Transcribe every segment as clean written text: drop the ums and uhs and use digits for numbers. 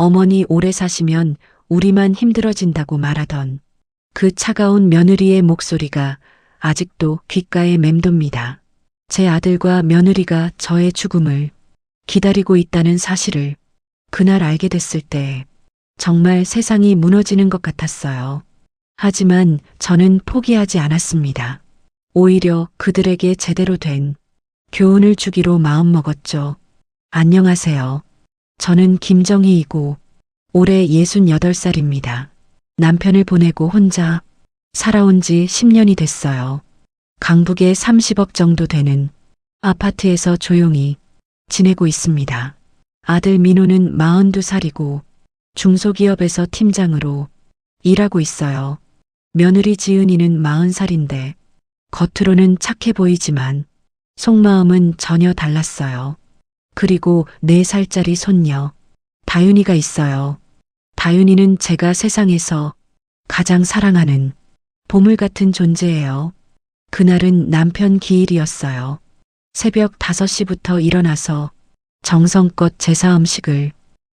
어머니 오래 사시면 우리만 힘들어진다고 말하던 그 차가운 며느리의 목소리가 아직도 귓가에 맴돕니다. 제 아들과 며느리가 저의 죽음을 기다리고 있다는 사실을 그날 알게 됐을 때 정말 세상이 무너지는 것 같았어요. 하지만 저는 포기하지 않았습니다. 오히려 그들에게 제대로 된 교훈을 주기로 마음먹었죠. 안녕하세요. 저는 김정희이고 올해 68살입니다. 남편을 보내고 혼자 살아온 지 10년이 됐어요. 강북에 30억 정도 되는 아파트에서 조용히 지내고 있습니다. 아들 민호는 42살이고 중소기업에서 팀장으로 일하고 있어요. 며느리 지은이는 40살인데 겉으로는 착해 보이지만 속마음은 전혀 달랐어요. 그리고 4살짜리 손녀 다윤이가 있어요. 다윤이는 제가 세상에서 가장 사랑하는 보물 같은 존재예요. 그날은 남편 기일이었어요. 새벽 5시부터 일어나서 정성껏 제사 음식을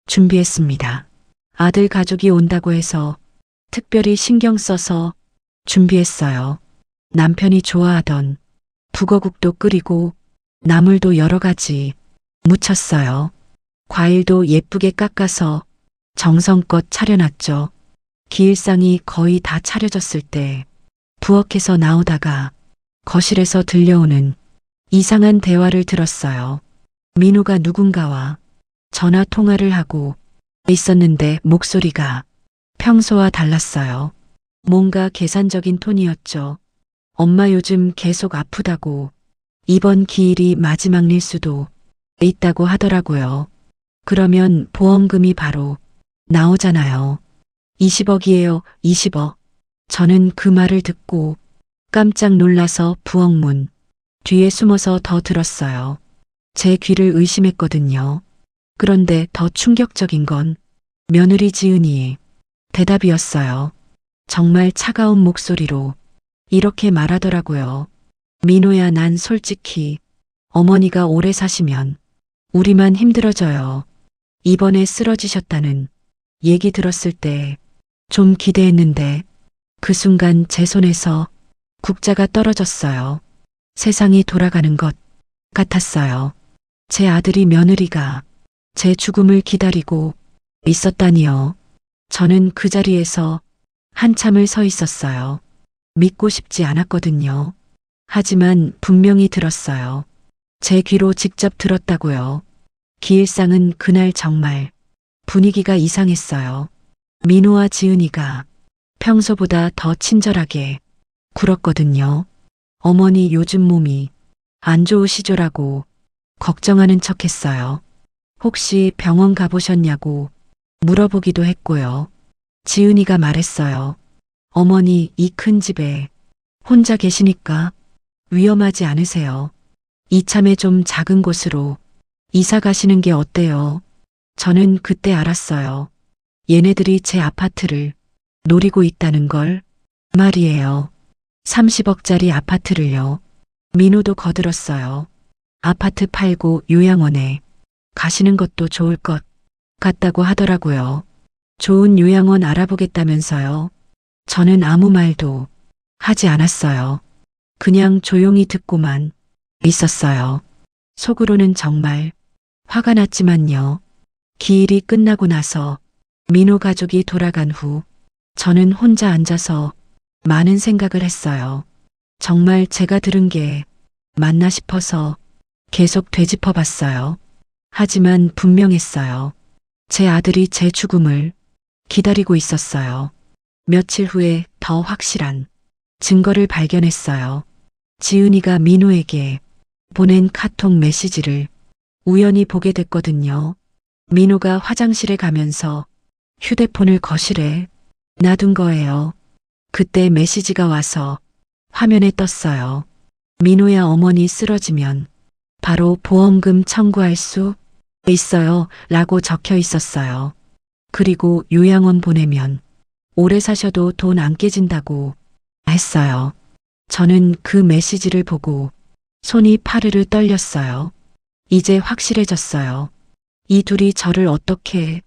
준비했습니다. 아들 가족이 온다고 해서 특별히 신경 써서 준비했어요. 남편이 좋아하던 북어국도 끓이고 나물도 여러 가지 무쳤어요. 과일도 예쁘게 깎아서 정성껏 차려놨죠. 기일상이 거의 다 차려졌을 때 부엌에서 나오다가 거실에서 들려오는 이상한 대화를 들었어요. 민호가 누군가와 전화 통화를 하고 있었는데 목소리가 평소와 달랐어요. 뭔가 계산적인 톤이었죠. 엄마 요즘 계속 아프다고 이번 기일이 마지막일 수도 있다고 하더라고요. 그러면 보험금이 바로 나오잖아요. 20억이에요, 20억. 저는 그 말을 듣고 깜짝 놀라서 부엌문 뒤에 숨어서 더 들었어요. 제 귀를 의심했거든요. 그런데 더 충격적인 건 며느리 지은이의 대답이었어요. 정말 차가운 목소리로 이렇게 말하더라고요. 민호야, 난 솔직히 어머니가 오래 사시면 우리만 힘들어져요. 이번에 쓰러지셨다는 얘기 들었을 때 좀 기대했는데 그 순간 제 손에서 국자가 떨어졌어요. 세상이 돌아가는 것 같았어요. 제 아들이 며느리가 제 죽음을 기다리고 있었다니요. 저는 그 자리에서 한참을 서 있었어요. 믿고 싶지 않았거든요. 하지만 분명히 들었어요. 제 귀로 직접 들었다고요. 기일상은 그날 정말 분위기가 이상했어요. 민호와 지은이가 평소보다 더 친절하게 굴었거든요. 어머니 요즘 몸이 안 좋으시죠라고 걱정하는 척 했어요. 혹시 병원 가보셨냐고 물어보기도 했고요. 지은이가 말했어요. 어머니 이 큰 집에 혼자 계시니까 위험하지 않으세요? 이참에 좀 작은 곳으로 이사 가시는 게 어때요? 저는 그때 알았어요. 얘네들이 제 아파트를 노리고 있다는 걸 말이에요. 30억짜리 아파트를요. 민호도 거들었어요. 아파트 팔고 요양원에 가시는 것도 좋을 것 같다고 하더라고요. 좋은 요양원 알아보겠다면서요. 저는 아무 말도 하지 않았어요. 그냥 조용히 듣고만 있었어요. 속으로는 정말 화가 났지만요. 기일이 끝나고 나서 민호 가족이 돌아간 후 저는 혼자 앉아서 많은 생각을 했어요. 정말 제가 들은 게 맞나 싶어서 계속 되짚어 봤어요. 하지만 분명했어요. 제 아들이 제 죽음을 기다리고 있었어요. 며칠 후에 더 확실한 증거를 발견했어요. 지은이가 민호에게 보낸 카톡 메시지를 우연히 보게 됐거든요. 민호가 화장실에 가면서 휴대폰을 거실에 놔둔 거예요. 그때 메시지가 와서 화면에 떴어요. 민호야, 어머니 쓰러지면 바로 보험금 청구할 수 있어요 라고 적혀 있었어요. 그리고 요양원 보내면 오래 사셔도 돈 안 깨진다고 했어요. 저는 그 메시지를 보고 손이 파르르 떨렸어요. 이제 확실해졌어요. 이 둘이 저를 어떻게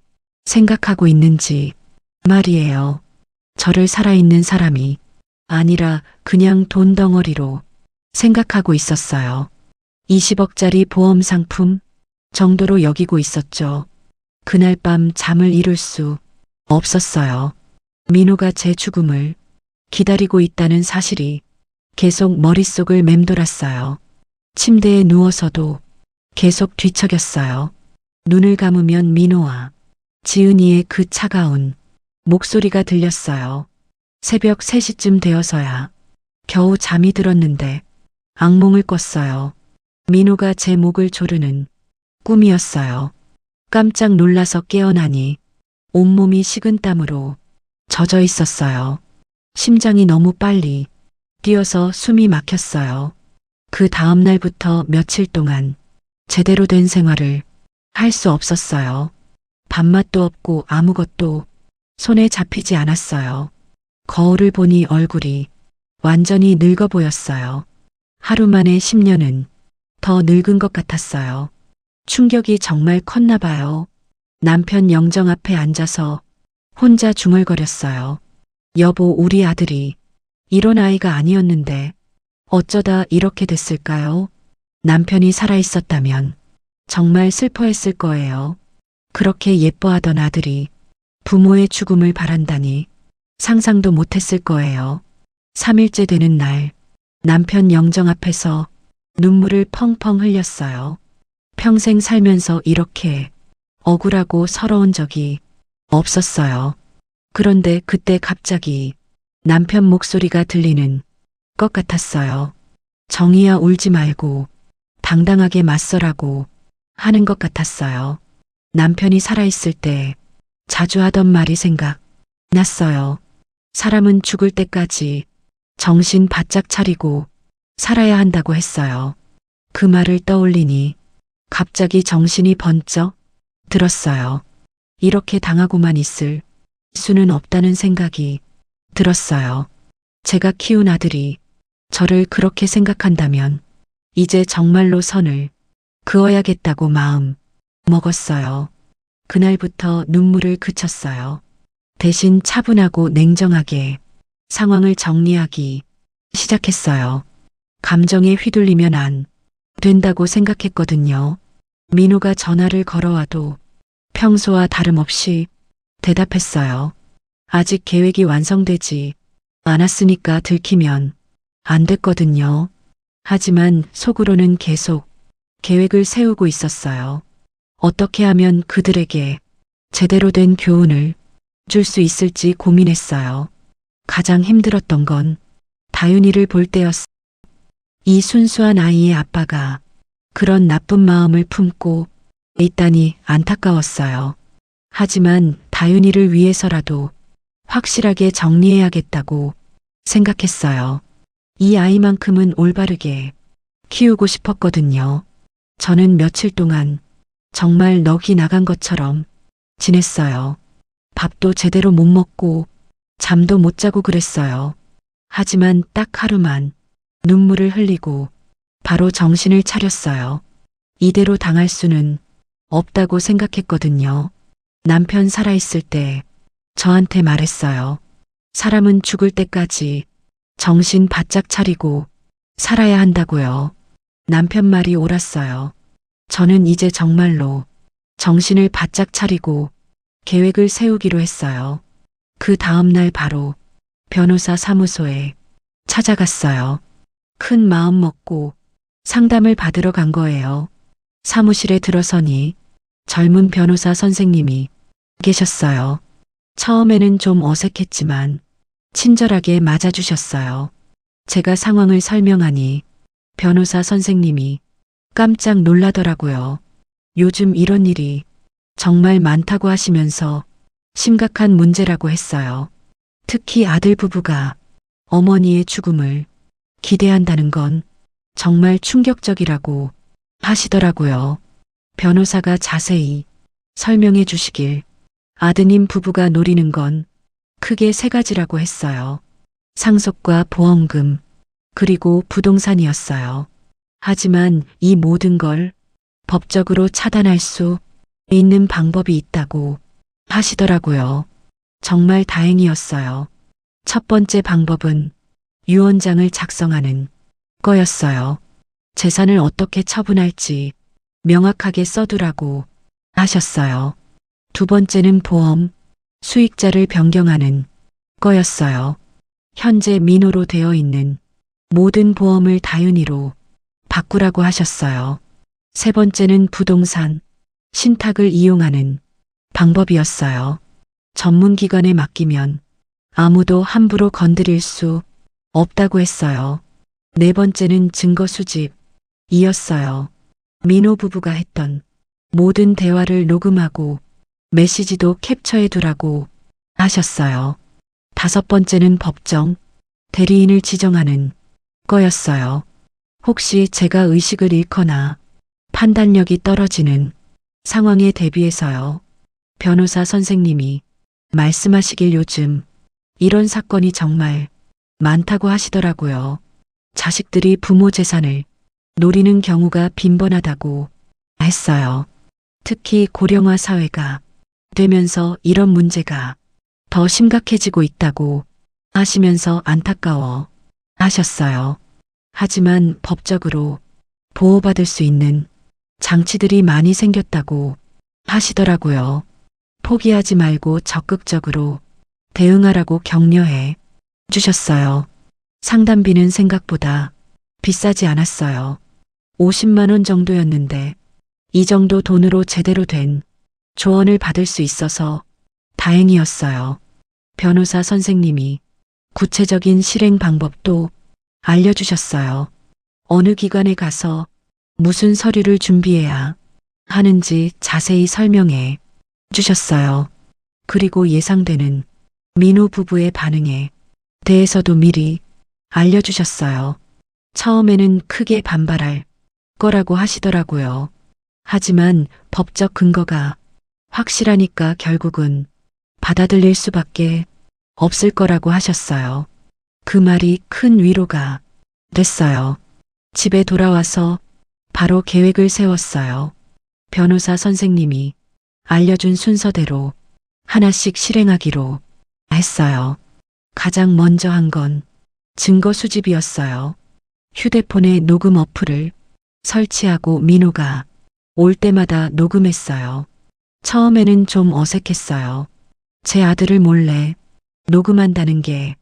생각하고 있는지 말이에요. 저를 살아있는 사람이 아니라 그냥 돈 덩어리로 생각하고 있었어요. 20억짜리 보험 상품 정도로 여기고 있었죠. 그날 밤 잠을 이룰 수 없었어요. 민호가 제 죽음을 기다리고 있다는 사실이 계속 머릿속을 맴돌았어요. 침대에 누워서도 계속 뒤척였어요. 눈을 감으면 민호와 지은이의 그 차가운 목소리가 들렸어요. 새벽 3시쯤 되어서야 겨우 잠이 들었는데 악몽을 꿨어요. 민호가 제 목을 조르는 꿈이었어요. 깜짝 놀라서 깨어나니 온몸이 식은땀으로 젖어 있었어요. 심장이 너무 빨리 뛰어서 숨이 막혔어요. 그 다음 날부터 며칠 동안 제대로 된 생활을 할 수 없었어요. 밥맛도 없고 아무것도 손에 잡히지 않았어요. 거울을 보니 얼굴이 완전히 늙어 보였어요. 하루 만에 10년은 더 늙은 것 같았어요. 충격이 정말 컸나 봐요. 남편 영정 앞에 앉아서 혼자 중얼거렸어요. 여보, 우리 아들이 이런 아이가 아니었는데 어쩌다 이렇게 됐을까요? 남편이 살아있었다면 정말 슬퍼했을 거예요. 그렇게 예뻐하던 아들이 부모의 죽음을 바란다니 상상도 못했을 거예요. 3일째 되는 날 남편 영정 앞에서 눈물을 펑펑 흘렸어요. 평생 살면서 이렇게 억울하고 서러운 적이 없었어요. 그런데 그때 갑자기 남편 목소리가 들리는 것 같았어요. 정희야, 울지 말고 당당하게 맞서라고 하는 것 같았어요. 남편이 살아있을 때 자주 하던 말이 생각났어요. 사람은 죽을 때까지 정신 바짝 차리고 살아야 한다고 했어요. 그 말을 떠올리니 갑자기 정신이 번쩍 들었어요. 이렇게 당하고만 있을 수는 없다는 생각이 들었어요. 제가 키운 아들이 저를 그렇게 생각한다면 이제 정말로 선을 그어야겠다고 마음 먹었어요. 그날부터 눈물을 그쳤어요. 대신 차분하고 냉정하게 상황을 정리하기 시작했어요. 감정에 휘둘리면 안 된다고 생각했거든요. 민호가 전화를 걸어와도 평소와 다름없이 대답했어요. 아직 계획이 완성되지 않았으니까 들키면 안 됐거든요. 하지만 속으로는 계속 계획을 세우고 있었어요. 어떻게 하면 그들에게 제대로 된 교훈을 줄 수 있을지 고민했어요. 가장 힘들었던 건 다윤이를 볼 때였어요. 이 순수한 아이의 아빠가 그런 나쁜 마음을 품고 있다니 안타까웠어요. 하지만 다윤이를 위해서라도 확실하게 정리해야겠다고 생각했어요. 이 아이만큼은 올바르게 키우고 싶었거든요. 저는 며칠 동안 정말 넋이 나간 것처럼 지냈어요. 밥도 제대로 못 먹고 잠도 못 자고 그랬어요. 하지만 딱 하루만 눈물을 흘리고 바로 정신을 차렸어요. 이대로 당할 수는 없다고 생각했거든요. 남편 살아있을 때 저한테 말했어요. 사람은 죽을 때까지 정신 바짝 차리고 살아야 한다고요. 남편 말이 옳았어요. 저는 이제 정말로 정신을 바짝 차리고 계획을 세우기로 했어요. 그 다음 날 바로 변호사 사무소에 찾아갔어요. 큰 마음 먹고 상담을 받으러 간 거예요. 사무실에 들어서니 젊은 변호사 선생님이 계셨어요. 처음에는 좀 어색했지만 친절하게 맞아주셨어요. 제가 상황을 설명하니 변호사 선생님이 깜짝 놀라더라고요. 요즘 이런 일이 정말 많다고 하시면서 심각한 문제라고 했어요. 특히 아들 부부가 어머니의 죽음을 기대한다는 건 정말 충격적이라고 하시더라고요. 변호사가 자세히 설명해 주시길 아드님 부부가 노리는 건 크게 3가지라고 했어요. 상속과 보험금, 그리고 부동산이었어요. 하지만 이 모든 걸 법적으로 차단할 수 있는 방법이 있다고 하시더라고요. 정말 다행이었어요. 첫 번째 방법은 유언장을 작성하는 거였어요. 재산을 어떻게 처분할지 명확하게 써두라고 하셨어요. 두 번째는 보험, 수익자를 변경하는 거였어요. 현재 민호로 되어 있는 모든 보험을 다윤이로 바꾸라고 하셨어요. 세 번째는 부동산, 신탁을 이용하는 방법이었어요. 전문기관에 맡기면 아무도 함부로 건드릴 수 없다고 했어요. 네 번째는 증거 수집이었어요. 민호 부부가 했던 모든 대화를 녹음하고 메시지도 캡처해 두라고 하셨어요. 다섯 번째는 법정, 대리인을 지정하는 거였어요. 혹시 제가 의식을 잃거나 판단력이 떨어지는 상황에 대비해서요. 변호사 선생님이 말씀하시길 요즘 이런 사건이 정말 많다고 하시더라고요. 자식들이 부모 재산을 노리는 경우가 빈번하다고 했어요. 특히 고령화 사회가 되면서 이런 문제가 더 심각해지고 있다고 하시면서 안타까워 하셨어요. 하지만 법적으로 보호받을 수 있는 장치들이 많이 생겼다고 하시더라고요. 포기하지 말고 적극적으로 대응하라고 격려해 주셨어요. 상담비는 생각보다 비싸지 않았어요. 50만 원 정도였는데 이 정도 돈으로 제대로 된 조언을 받을 수 있어서 다행이었어요. 변호사 선생님이 구체적인 실행 방법도 알려주셨어요. 어느 기관에 가서 무슨 서류를 준비해야 하는지 자세히 설명해 주셨어요. 그리고 예상되는 민호 부부의 반응에 대해서도 미리 알려주셨어요. 처음에는 크게 반발할 거라고 하시더라고요. 하지만 법적 근거가 확실하니까 결국은 받아들일 수밖에 없을 거라고 하셨어요. 그 말이 큰 위로가 됐어요. 집에 돌아와서 바로 계획을 세웠어요. 변호사 선생님이 알려준 순서대로 하나씩 실행하기로 했어요. 가장 먼저 한 건 증거 수집이었어요. 휴대폰에 녹음 어플을 설치하고 민호가 올 때마다 녹음했어요. 처음에는 좀 어색했어요. 제 아들을 몰래 녹음한다는 게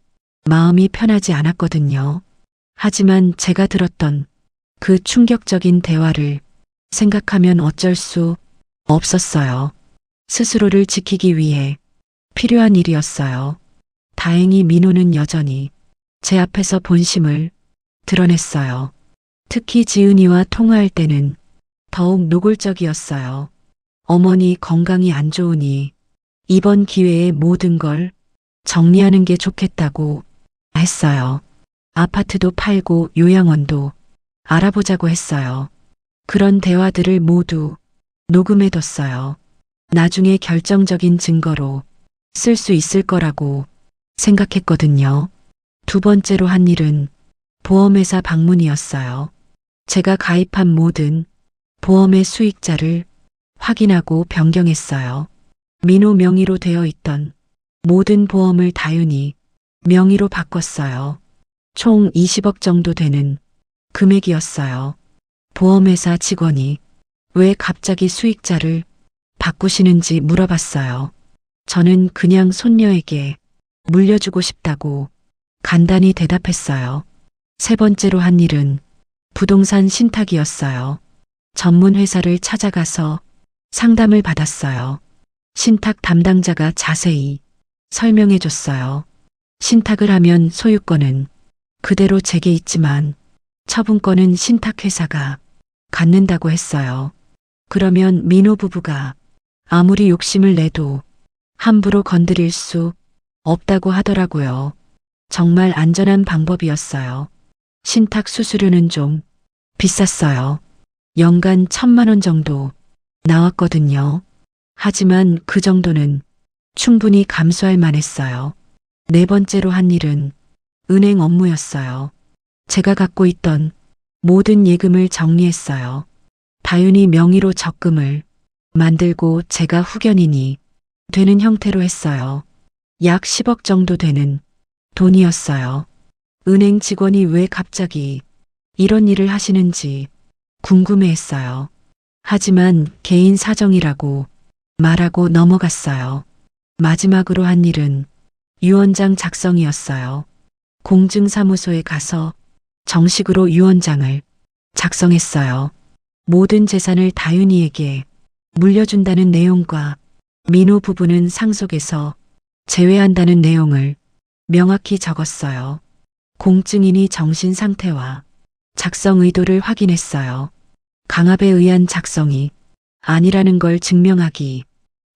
마음이 편하지 않았거든요. 하지만 제가 들었던 그 충격적인 대화를 생각하면 어쩔 수 없었어요. 스스로를 지키기 위해 필요한 일이었어요. 다행히 민호는 여전히 제 앞에서 본심을 드러냈어요. 특히 지은이와 통화할 때는 더욱 노골적이었어요. 어머니 건강이 안 좋으니 이번 기회에 모든 걸 정리하는 게 좋겠다고 했어요. 아파트도 팔고 요양원도 알아보자고 했어요. 그런 대화들을 모두 녹음해뒀어요. 나중에 결정적인 증거로 쓸 수 있을 거라고 생각했거든요. 두 번째로 한 일은 보험회사 방문이었어요. 제가 가입한 모든 보험의 수익자를 확인하고 변경했어요. 민호 명의로 되어 있던 모든 보험을 다윤이 명의로 바꿨어요. 총 20억 정도 되는 금액이었어요. 보험회사 직원이 왜 갑자기 수익자를 바꾸시는지 물어봤어요. 저는 그냥 손녀에게 물려주고 싶다고 간단히 대답했어요. 세 번째로 한 일은 부동산 신탁이었어요. 전문 회사를 찾아가서 상담을 받았어요. 신탁 담당자가 자세히 설명해 줬어요. 신탁을 하면 소유권은 그대로 제게 있지만 처분권은 신탁회사가 갖는다고 했어요. 그러면 민호 부부가 아무리 욕심을 내도 함부로 건드릴 수 없다고 하더라고요. 정말 안전한 방법이었어요. 신탁 수수료는 좀 비쌌어요. 연간 1,000만 원 정도 나왔거든요. 하지만 그 정도는 충분히 감수할 만했어요. 네 번째로 한 일은 은행 업무였어요. 제가 갖고 있던 모든 예금을 정리했어요. 다윤이 명의로 적금을 만들고 제가 후견인이 되는 형태로 했어요. 약 10억 정도 되는 돈이었어요. 은행 직원이 왜 갑자기 이런 일을 하시는지 궁금해했어요. 하지만 개인 사정이라고 말하고 넘어갔어요. 마지막으로 한 일은 유언장 작성이었어요. 공증사무소에 가서 정식으로 유언장을 작성했어요. 모든 재산을 다윤이에게 물려준다는 내용과 민호 부부는 상속에서 제외한다는 내용을 명확히 적었어요. 공증인이 정신 상태와 작성 의도를 확인했어요. 강압에 의한 작성이 아니라는 걸 증명하기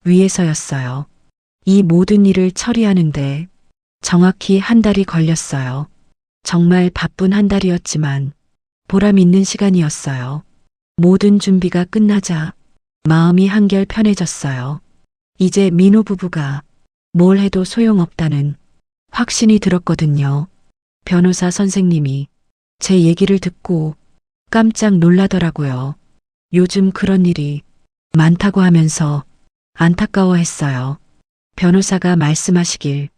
위해서였어요. 이 모든 일을 처리하는데 정확히 한 달이 걸렸어요. 정말 바쁜 한 달이었지만 보람 있는 시간이었어요. 모든 준비가 끝나자 마음이 한결 편해졌어요. 이제 민호 부부가 뭘 해도 소용없다는 확신이 들었거든요. 변호사 선생님이 제 얘기를 듣고 깜짝 놀라더라고요. 요즘 그런 일이 많다고 하면서 안타까워했어요. 변호사가 말씀하시길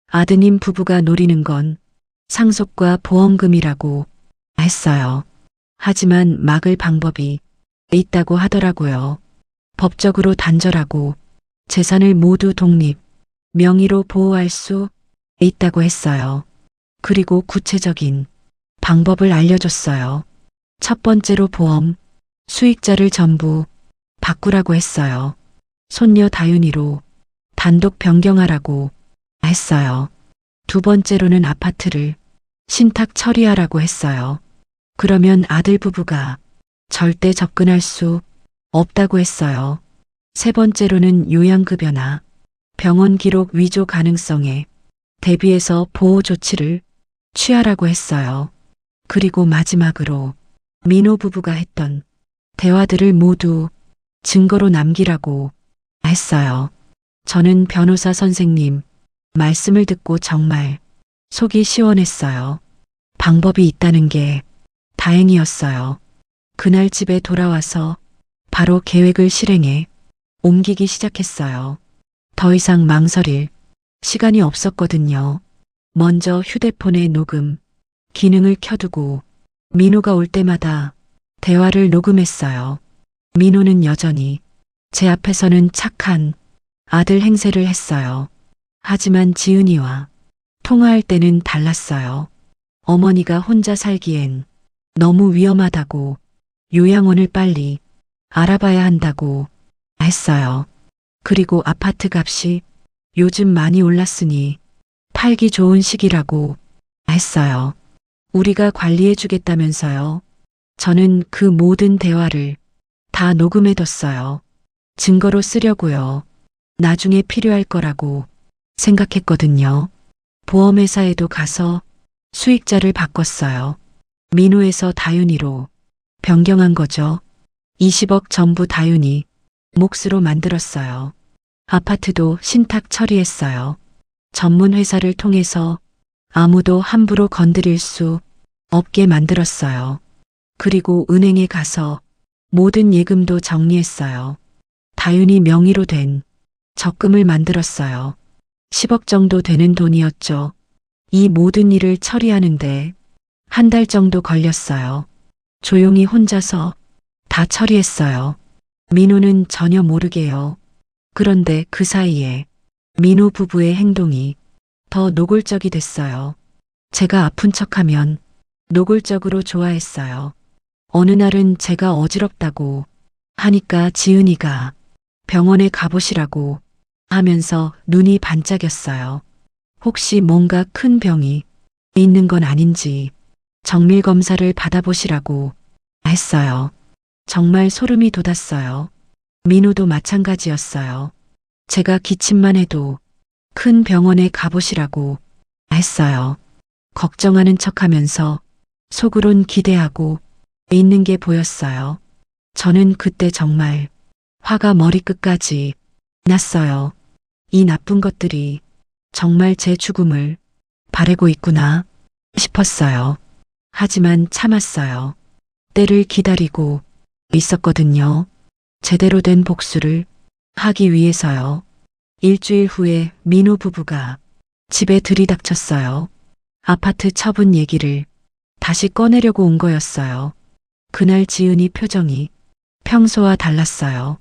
아드님 부부가 노리는 건 상속과 보험금이라고 했어요. 하지만 막을 방법이 있다고 하더라고요. 법적으로 단절하고 재산을 모두 독립, 명의로 보호할 수 있다고 했어요. 그리고 구체적인 방법을 알려줬어요. 첫 번째로 보험, 수익자를 전부 바꾸라고 했어요. 손녀 다윤이로 단독 변경하라고 했어요. 두 번째로는 아파트를 신탁 처리하라고 했어요. 그러면 아들 부부가 절대 접근할 수 없다고 했어요. 세 번째로는 요양급여나 병원 기록 위조 가능성에 대비해서 보호 조치를 취하라고 했어요. 그리고 마지막으로 민호 부부가 했던 대화들을 모두 증거로 남기라고 했어요. 저는 변호사 선생님 말씀을 듣고 정말 속이 시원했어요. 방법이 있다는 게 다행이었어요. 그날 집에 돌아와서 바로 계획을 실행해 옮기기 시작했어요. 더 이상 망설일 시간이 없었거든요. 먼저 휴대폰에 녹음 기능을 켜두고 민호가 올 때마다 대화를 녹음했어요. 민호는 여전히 제 앞에서는 착한 아들 행세를 했어요. 하지만 지은이와 통화할 때는 달랐어요. 어머니가 혼자 살기엔 너무 위험하다고 요양원을 빨리 알아봐야 한다고 했어요. 그리고 아파트 값이 요즘 많이 올랐으니 팔기 좋은 시기라고 했어요. 우리가 관리해 주겠다면서요. 저는 그 모든 대화를 다 녹음해뒀어요. 증거로 쓰려고요. 나중에 필요할 거라고 생각했거든요. 보험회사에도 가서 수익자를 바꿨어요. 민호에서 다윤이로 변경한 거죠. 20억 전부 다윤이 몫으로 만들었어요. 아파트도 신탁 처리했어요. 전문 회사를 통해서 아무도 함부로 건드릴 수 없게 만들었어요. 그리고 은행에 가서 모든 예금도 정리했어요. 다윤이 명의로 된 적금을 만들었어요. 10억 정도 되는 돈이었죠. 이 모든 일을 처리하는데 한 달 정도 걸렸어요. 조용히 혼자서 다 처리했어요. 민호는 전혀 모르게요. 그런데 그 사이에 민호 부부의 행동이 더 노골적이 됐어요. 제가 아픈 척하면 노골적으로 좋아했어요. 어느 날은 제가 어지럽다고 하니까 지은이가 병원에 가보시라고 하면서 눈이 반짝였어요. 혹시 뭔가 큰 병이 있는 건 아닌지 정밀 검사를 받아보시라고 했어요. 정말 소름이 돋았어요. 민호도 마찬가지였어요. 제가 기침만 해도 큰 병원에 가보시라고 했어요. 걱정하는 척하면서 속으론 기대하고 있는 게 보였어요. 저는 그때 정말 화가 머리끝까지 났어요. 이 나쁜 것들이 정말 제 죽음을 바라고 있구나 싶었어요. 하지만 참았어요. 때를 기다리고 있었거든요. 제대로 된 복수를 하기 위해서요. 일주일 후에 민호 부부가 집에 들이닥쳤어요. 아파트 처분 얘기를 다시 꺼내려고 온 거였어요. 그날 지은이 표정이 평소와 달랐어요.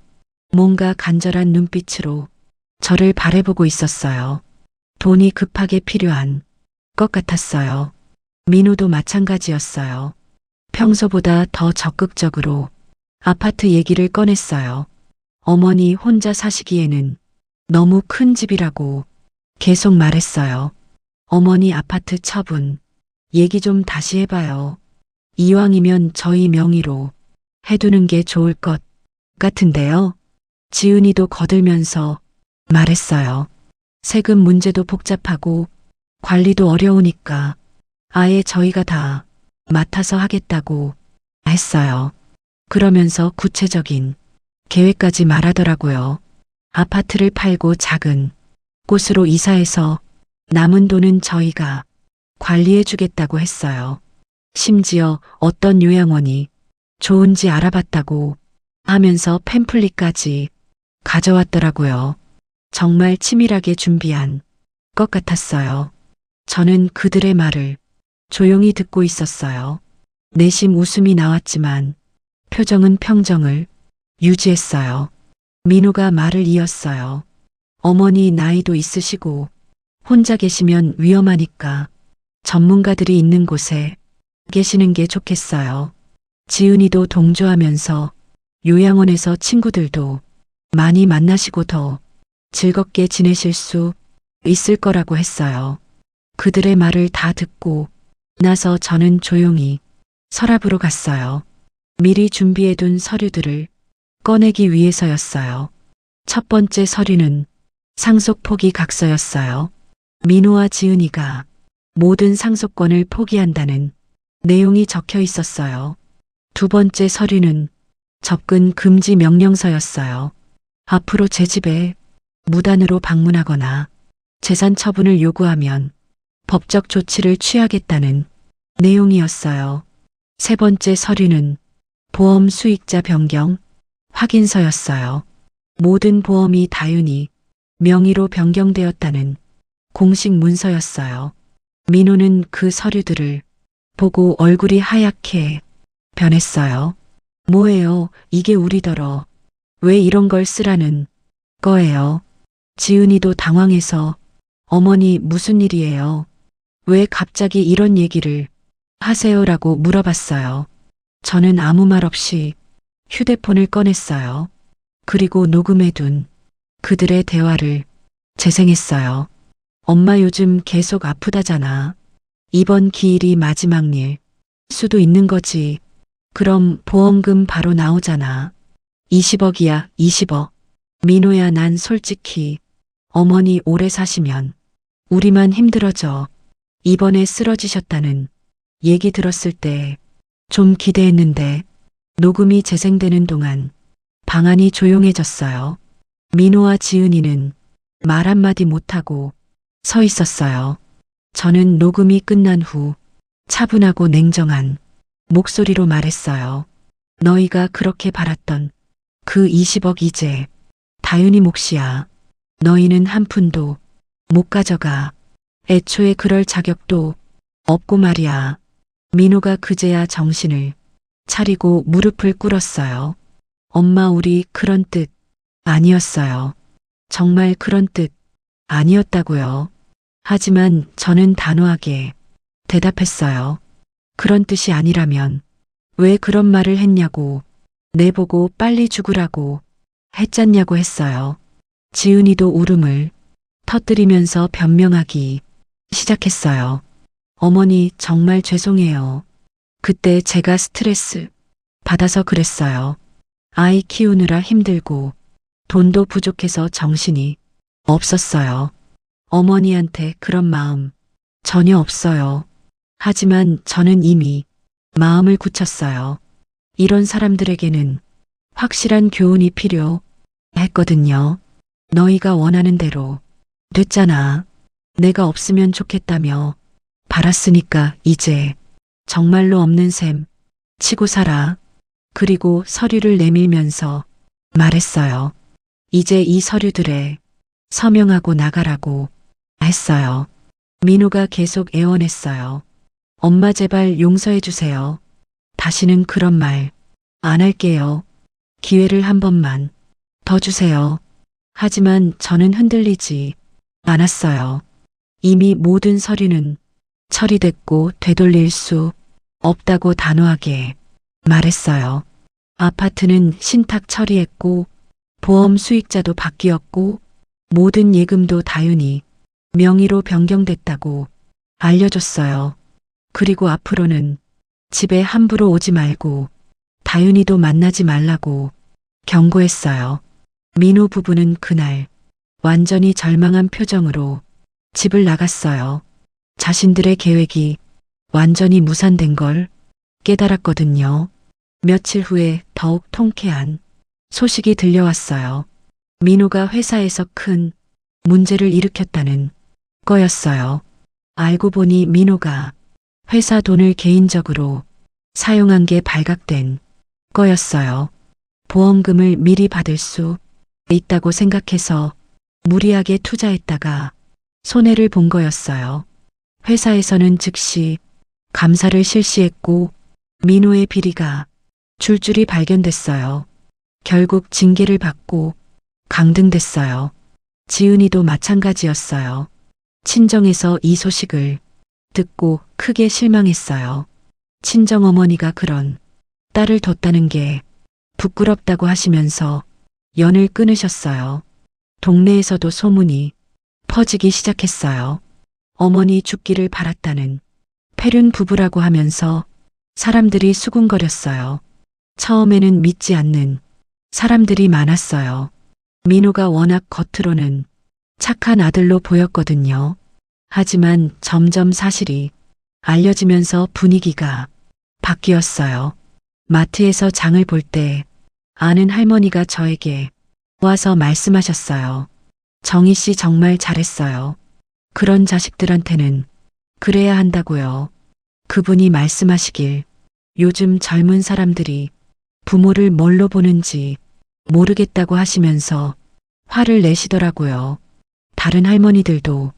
뭔가 간절한 눈빛으로 저를 바라보고 있었어요. 돈이 급하게 필요한 것 같았어요. 민호도 마찬가지였어요. 평소보다 더 적극적으로 아파트 얘기를 꺼냈어요. 어머니 혼자 사시기에는 너무 큰 집이라고 계속 말했어요. 어머니 아파트 처분 얘기 좀 다시 해봐요. 이왕이면 저희 명의로 해두는 게 좋을 것 같은데요. 지은이도 거들면서 말했어요. 세금 문제도 복잡하고 관리도 어려우니까 아예 저희가 다 맡아서 하겠다고 했어요. 그러면서 구체적인 계획까지 말하더라고요. 아파트를 팔고 작은 곳으로 이사해서 남은 돈은 저희가 관리해 주겠다고 했어요. 심지어 어떤 요양원이 좋은지 알아봤다고 하면서 팸플릿까지 가져왔더라고요. 정말 치밀하게 준비한 것 같았어요. 저는 그들의 말을 조용히 듣고 있었어요. 내심 웃음이 나왔지만 표정은 평정을 유지했어요. 민호가 말을 이었어요. 어머니 나이도 있으시고 혼자 계시면 위험하니까 전문가들이 있는 곳에 계시는 게 좋겠어요. 지은이도 동조하면서 요양원에서 친구들도 많이 만나시고 더 즐겁게 지내실 수 있을 거라고 했어요. 그들의 말을 다 듣고 나서 저는 조용히 서랍으로 갔어요. 미리 준비해둔 서류들을 꺼내기 위해서였어요. 첫 번째 서류는 상속 포기 각서였어요. 민호와 지은이가 모든 상속권을 포기한다는 내용이 적혀 있었어요. 두 번째 서류는 접근 금지 명령서였어요. 앞으로 제 집에 무단으로 방문하거나 재산 처분을 요구하면 법적 조치를 취하겠다는 내용이었어요. 세 번째 서류는 보험 수익자 변경 확인서였어요. 모든 보험이 다윤이 명의로 변경되었다는 공식 문서였어요. 민호는 그 서류들을 보고 얼굴이 하얗게 변했어요. 뭐예요? 이게 우리더러 왜 이런 걸 쓰라는 거예요? 지은이도 당황해서 어머니 무슨 일이에요? 왜 갑자기 이런 얘기를 하세요라고 물어봤어요. 저는 아무 말 없이 휴대폰을 꺼냈어요. 그리고 녹음해둔 그들의 대화를 재생했어요. 엄마 요즘 계속 아프다잖아. 이번 기일이 마지막 일 수도 있는 거지. 그럼 보험금 바로 나오잖아. 20억이야, 20억. 민호야, 난 솔직히 어머니 오래 사시면 우리만 힘들어져. 이번에 쓰러지셨다는 얘기 들었을 때 좀 기대했는데 녹음이 재생되는 동안 방안이 조용해졌어요. 민호와 지은이는 말 한마디 못하고 서 있었어요. 저는 녹음이 끝난 후 차분하고 냉정한 목소리로 말했어요. 너희가 그렇게 바랐던 그 20억 이제 다윤이 몫이야. 너희는 한 푼도 못 가져가. 애초에 그럴 자격도 없고 말이야. 민호가 그제야 정신을 차리고 무릎을 꿇었어요. 엄마, 우리 그런 뜻 아니었어요. 정말 그런 뜻 아니었다고요. 하지만 저는 단호하게 대답했어요. 그런 뜻이 아니라면 왜 그런 말을 했냐고, 내보고 빨리 죽으라고 했잖냐고 했어요. 지은이도 울음을 터뜨리면서 변명하기 시작했어요. 어머니, 정말 죄송해요. 그때 제가 스트레스 받아서 그랬어요. 아이 키우느라 힘들고 돈도 부족해서 정신이 없었어요. 어머니한테 그런 마음 전혀 없어요. 하지만 저는 이미 마음을 굳혔어요. 이런 사람들에게는 확실한 교훈이 필요했거든요. 너희가 원하는 대로 됐잖아. 내가 없으면 좋겠다며 바랐으니까 이제 정말로 없는 셈 치고 살아. 그리고 서류를 내밀면서 말했어요. 이제 이 서류들에 서명하고 나가라고 했어요. 민호가 계속 애원했어요. 엄마 제발 용서해 주세요. 다시는 그런 말 안 할게요. 기회를 한 번만 더 주세요. 하지만 저는 흔들리지 않았어요. 이미 모든 서류는 처리됐고 되돌릴 수 없다고 단호하게 말했어요. 아파트는 신탁 처리했고 보험 수익자도 바뀌었고 모든 예금도 다윤이 명의로 변경됐다고 알려줬어요. 그리고 앞으로는 집에 함부로 오지 말고 다윤이도 만나지 말라고 경고했어요. 민호 부부는 그날 완전히 절망한 표정으로 집을 나갔어요. 자신들의 계획이 완전히 무산된 걸 깨달았거든요. 며칠 후에 더욱 통쾌한 소식이 들려왔어요. 민호가 회사에서 큰 문제를 일으켰다는 거였어요. 알고 보니 민호가 회사 돈을 개인적으로 사용한 게 발각된 거였어요. 보험금을 미리 받을 수 있다고 생각해서 무리하게 투자했다가 손해를 본 거였어요. 회사에서는 즉시 감사를 실시했고 민호의 비리가 줄줄이 발견됐어요. 결국 징계를 받고 강등됐어요. 지은이도 마찬가지였어요. 친정에서 이 소식을 듣고 크게 실망했어요. 친정어머니가 그런 딸을 뒀다는 게 부끄럽다고 하시면서 연을 끊으셨어요. 동네에서도 소문이 퍼지기 시작했어요. 어머니 죽기를 바랐다는 패륜 부부라고 하면서 사람들이 수군거렸어요. 처음에는 믿지 않는 사람들이 많았어요. 민호가 워낙 겉으로는 착한 아들로 보였거든요. 하지만 점점 사실이 알려지면서 분위기가 바뀌었어요. 마트에서 장을 볼 때 아는 할머니가 저에게 와서 말씀하셨어요. 정희 씨 정말 잘했어요. 그런 자식들한테는 그래야 한다고요. 그분이 말씀하시길 요즘 젊은 사람들이 부모를 뭘로 보는지 모르겠다고 하시면서 화를 내시더라고요. 다른 할머니들도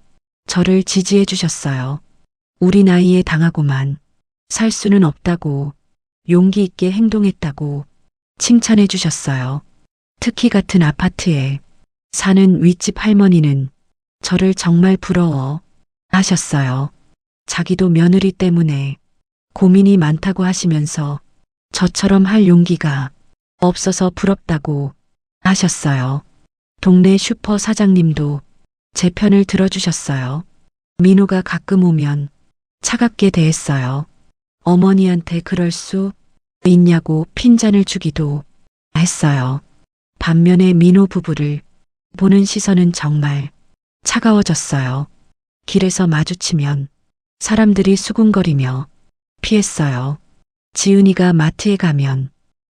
저를 지지해 주셨어요. 우리 나이에 당하고만 살 수는 없다고, 용기 있게 행동했다고 칭찬해 주셨어요. 특히 같은 아파트에 사는 윗집 할머니는 저를 정말 부러워 하셨어요. 자기도 며느리 때문에 고민이 많다고 하시면서 저처럼 할 용기가 없어서 부럽다고 하셨어요. 동네 슈퍼 사장님도 제 편을 들어주셨어요. 민호가 가끔 오면 차갑게 대했어요. 어머니한테 그럴 수 있냐고 핀잔을 주기도 했어요. 반면에 민호 부부를 보는 시선은 정말 차가워졌어요. 길에서 마주치면 사람들이 수군거리며 피했어요. 지은이가 마트에 가면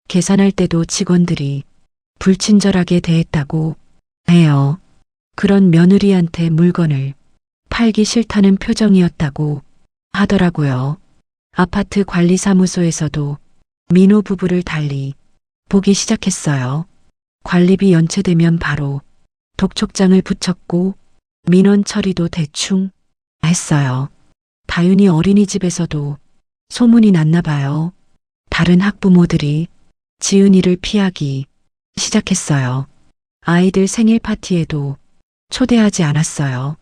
계산할 때도 직원들이 불친절하게 대했다고 해요. 그런 며느리한테 물건을 팔기 싫다는 표정이었다고 하더라고요. 아파트 관리사무소에서도 민호 부부를 달리 보기 시작했어요. 관리비 연체되면 바로 독촉장을 붙였고 민원 처리도 대충 했어요. 다윤이 어린이집에서도 소문이 났나 봐요. 다른 학부모들이 지은이를 피하기 시작했어요. 아이들 생일 파티에도 초대하지 않았어요.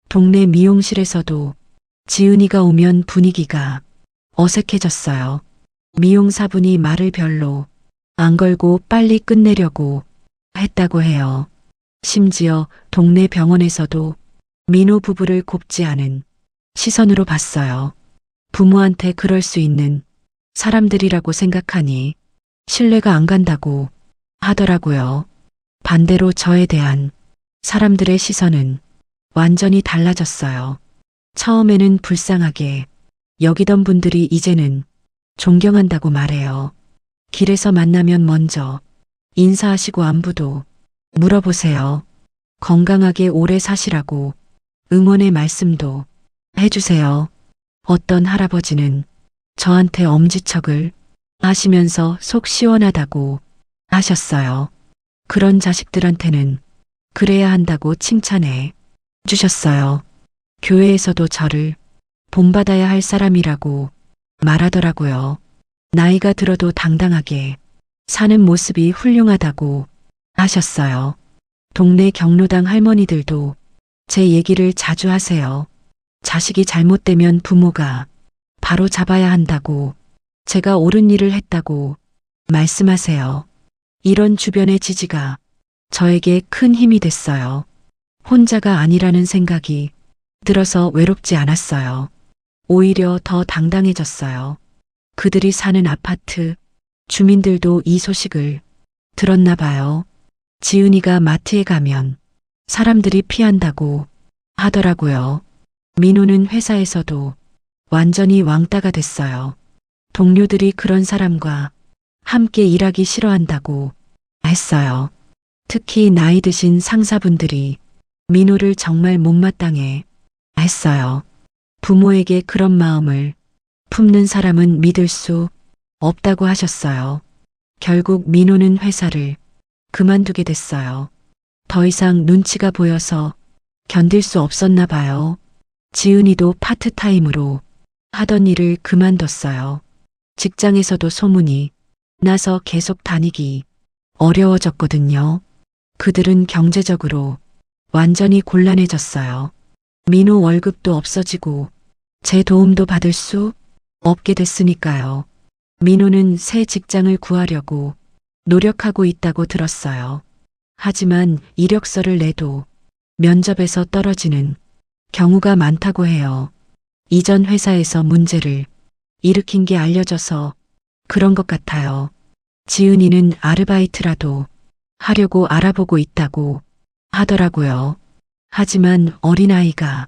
동네 미용실에서도 지은이가 오면 분위기가 어색해졌어요. 미용사분이 말을 별로 안 걸고 빨리 끝내려고 했다고 해요. 심지어 동네 병원에서도 민호 부부를 곱지 않은 시선으로 봤어요. 부모한테 그럴 수 있는 사람들이라고 생각하니 신뢰가 안 간다고 하더라고요. 반대로 저에 대한 사람들의 시선은 완전히 달라졌어요. 처음에는 불쌍하게 여기던 분들이 이제는 존경한다고 말해요. 길에서 만나면 먼저 인사하시고 안부도 물어보세요. 건강하게 오래 사시라고 응원의 말씀도 해주세요. 어떤 할아버지는 저한테 엄지척을 하시면서 속 시원하다고 하셨어요. 그런 자식들한테는 그래야 한다고 칭찬해 주셨어요. 교회에서도 저를 본받아야 할 사람이라고 말하더라고요. 나이가 들어도 당당하게 사는 모습이 훌륭하다고 하셨어요. 동네 경로당 할머니들도 제 얘기를 자주 하세요. 자식이 잘못되면 부모가 바로 잡아야 한다고, 제가 옳은 일을 했다고 말씀하세요. 이런 주변의 지지가 저에게 큰 힘이 됐어요. 혼자가 아니라는 생각이 들어서 외롭지 않았어요. 오히려 더 당당해졌어요. 그들이 사는 아파트 주민들도 이 소식을 들었나 봐요. 지은이가 마트에 가면 사람들이 피한다고 하더라고요. 민호는 회사에서도 완전히 왕따가 됐어요. 동료들이 그런 사람과 함께 일하기 싫어한다고 했어요. 특히 나이 드신 상사분들이 민호를 정말 못마땅해 했어요. 부모에게 그런 마음을 품는 사람은 믿을 수 없다고 하셨어요. 결국 민호는 회사를 그만두게 됐어요. 더 이상 눈치가 보여서 견딜 수 없었나 봐요. 지은이도 파트타임으로 하던 일을 그만뒀어요. 직장에서도 소문이 나서 계속 다니기 어려워졌거든요. 그들은 경제적으로 완전히 곤란해졌어요. 민호 월급도 없어지고 제 도움도 받을 수 없게 됐으니까요. 민호는 새 직장을 구하려고 노력하고 있다고 들었어요. 하지만 이력서를 내도 면접에서 떨어지는 경우가 많다고 해요. 이전 회사에서 문제를 일으킨 게 알려져서 그런 것 같아요. 지은이는 아르바이트라도 하려고 알아보고 있다고 하더라고요. 하지만 어린아이가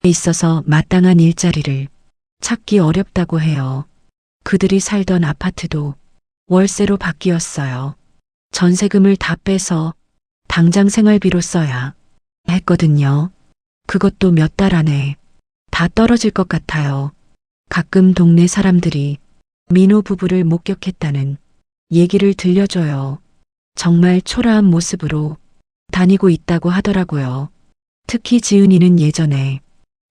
있어서 마땅한 일자리를 찾기 어렵다고 해요. 그들이 살던 아파트도 월세로 바뀌었어요. 전세금을 다 빼서 당장 생활비로 써야 했거든요. 그것도 몇 달 안에 다 떨어질 것 같아요. 가끔 동네 사람들이 민호 부부를 목격했다는 얘기를 들려줘요. 정말 초라한 모습으로 다니고 있다고 하더라고요. 특히 지은이는 예전에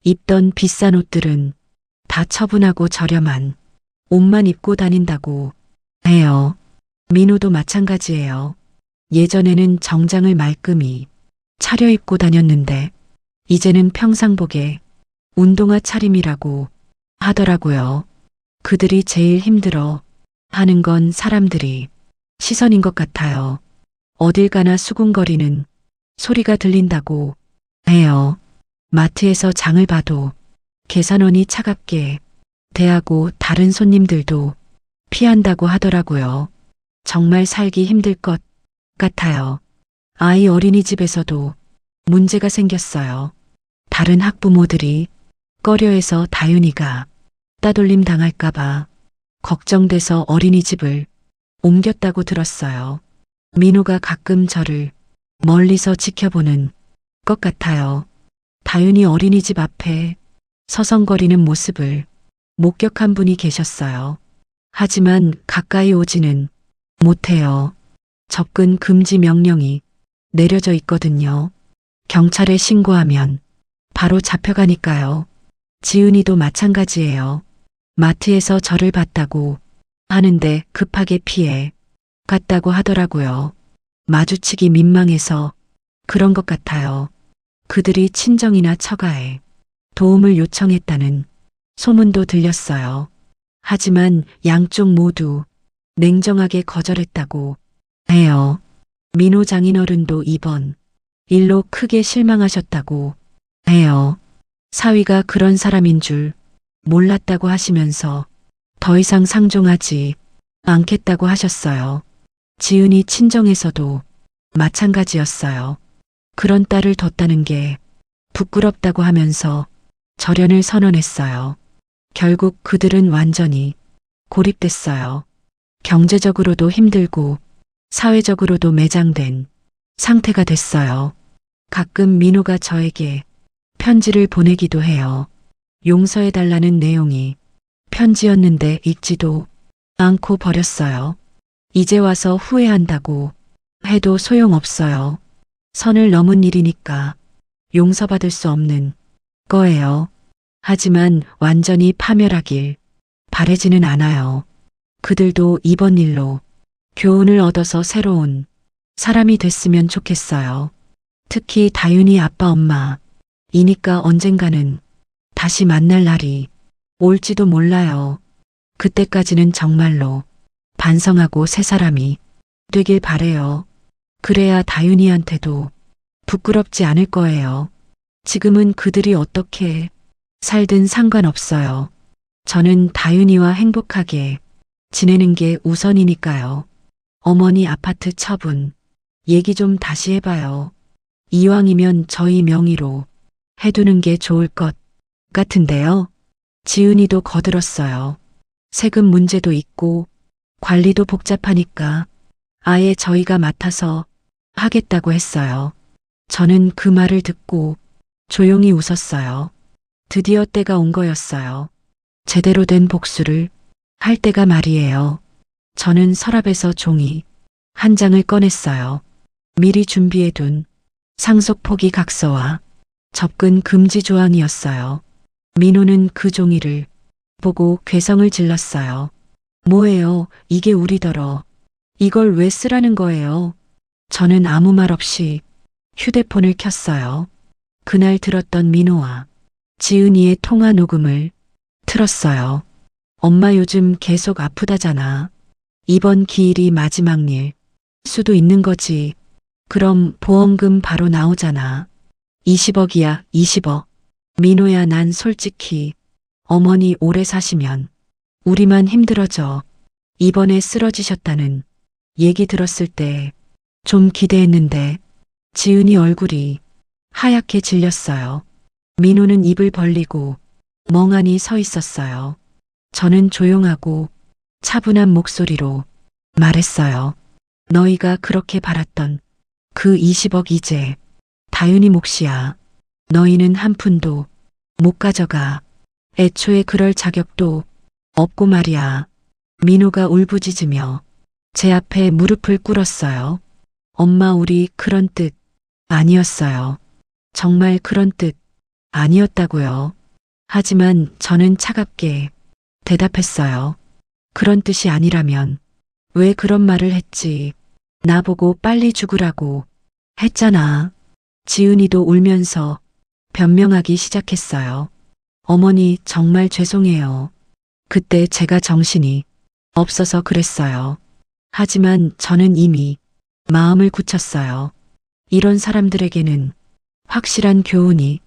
입던 비싼 옷들은 다 처분하고 저렴한 옷만 입고 다닌다고 해요. 민호도 마찬가지예요. 예전에는 정장을 말끔히 차려입고 다녔는데 이제는 평상복에 운동화 차림이라고 하더라고요. 그들이 제일 힘들어 하는 건 사람들이 시선인 것 같아요. 어딜 가나 수군거리는 소리가 들린다고 해요. 마트에서 장을 봐도 계산원이 차갑게 대하고 다른 손님들도 피한다고 하더라고요. 정말 살기 힘들 것 같아요. 아이 어린이집에서도 문제가 생겼어요. 다른 학부모들이 꺼려해서 다윤이가 따돌림 당할까봐 걱정돼서 어린이집을 옮겼다고 들었어요. 민호가 가끔 저를 멀리서 지켜보는 것 같아요. 다윤이 어린이집 앞에 서성거리는 모습을 목격한 분이 계셨어요. 하지만 가까이 오지는 못해요. 접근 금지 명령이 내려져 있거든요. 경찰에 신고하면 바로 잡혀가니까요. 지은이도 마찬가지예요. 마트에서 저를 봤다고 하는데 급하게 피해 갔다고 하더라고요. 마주치기 민망해서 그런 것 같아요. 그들이 친정이나 처가에 도움을 요청했다는 소문도 들렸어요. 하지만 양쪽 모두 냉정하게 거절했다고 해요. 민호 장인어른도 이번 일로 크게 실망하셨다고 해요. 사위가 그런 사람인 줄 몰랐다고 하시면서 더 이상 상종하지 않겠다고 하셨어요. 지은이 친정에서도 마찬가지였어요. 그런 딸을 뒀다는 게 부끄럽다고 하면서 절연을 선언했어요. 결국 그들은 완전히 고립됐어요. 경제적으로도 힘들고 사회적으로도 매장된 상태가 됐어요. 가끔 민호가 저에게 편지를 보내기도 해요. 용서해달라는 내용이 편지였는데 읽지도 않고 버렸어요. 이제 와서 후회한다고 해도 소용없어요. 선을 넘은 일이니까 용서받을 수 없는 거예요. 하지만 완전히 파멸하길 바라지는 않아요. 그들도 이번 일로 교훈을 얻어서 새로운 사람이 됐으면 좋겠어요. 특히 다윤이 아빠 엄마이니까 언젠가는 다시 만날 날이 올지도 몰라요. 그때까지는 정말로 반성하고 새 사람이 되길 바래요. 그래야 다윤이한테도 부끄럽지 않을 거예요. 지금은 그들이 어떻게 살든 상관없어요. 저는 다윤이와 행복하게 지내는 게 우선이니까요. 어머니 아파트 처분 얘기 좀 다시 해봐요. 이왕이면 저희 명의로 해두는 게 좋을 것 같은데요. 지은이도 거들었어요. 세금 문제도 있고 관리도 복잡하니까 아예 저희가 맡아서 하겠다고 했어요. 저는 그 말을 듣고 조용히 웃었어요. 드디어 때가 온 거였어요. 제대로 된 복수를 할 때가 말이에요. 저는 서랍에서 종이 한 장을 꺼냈어요. 미리 준비해둔 상속 포기 각서와 접근 금지 조항이었어요. 민호는 그 종이를 보고 괴성을 질렀어요. 뭐예요? 이게 우리더러. 이걸 왜 쓰라는 거예요? 저는 아무 말 없이 휴대폰을 켰어요. 그날 들었던 민호와 지은이의 통화 녹음을 틀었어요. 엄마 요즘 계속 아프다잖아. 이번 기일이 마지막 일 수도 있는 거지. 그럼 보험금 바로 나오잖아. 20억이야, 20억. 민호야, 난 솔직히 어머니 오래 사시면 우리만 힘들어져. 이번에 쓰러지셨다는 얘기 들었을 때 좀 기대했는데 지은이 얼굴이 하얗게 질렸어요. 민호는 입을 벌리고 멍하니 서 있었어요. 저는 조용하고 차분한 목소리로 말했어요. 너희가 그렇게 바랐던 그 20억 이제 다윤이 몫이야. 너희는 한 푼도 못 가져가. 애초에 그럴 자격도 없고 말이야. 민호가 울부짖으며 제 앞에 무릎을 꿇었어요. 엄마, 우리 그런 뜻 아니었어요. 정말 그런 뜻 아니었다고요. 하지만 저는 차갑게 대답했어요. 그런 뜻이 아니라면 왜 그런 말을 했지? 나보고 빨리 죽으라고 했잖아. 지은이도 울면서 변명하기 시작했어요. 어머니, 정말 죄송해요. 그때 제가 정신이 없어서 그랬어요. 하지만 저는 이미 마음을 굳혔어요. 이런 사람들에게는 확실한 교훈이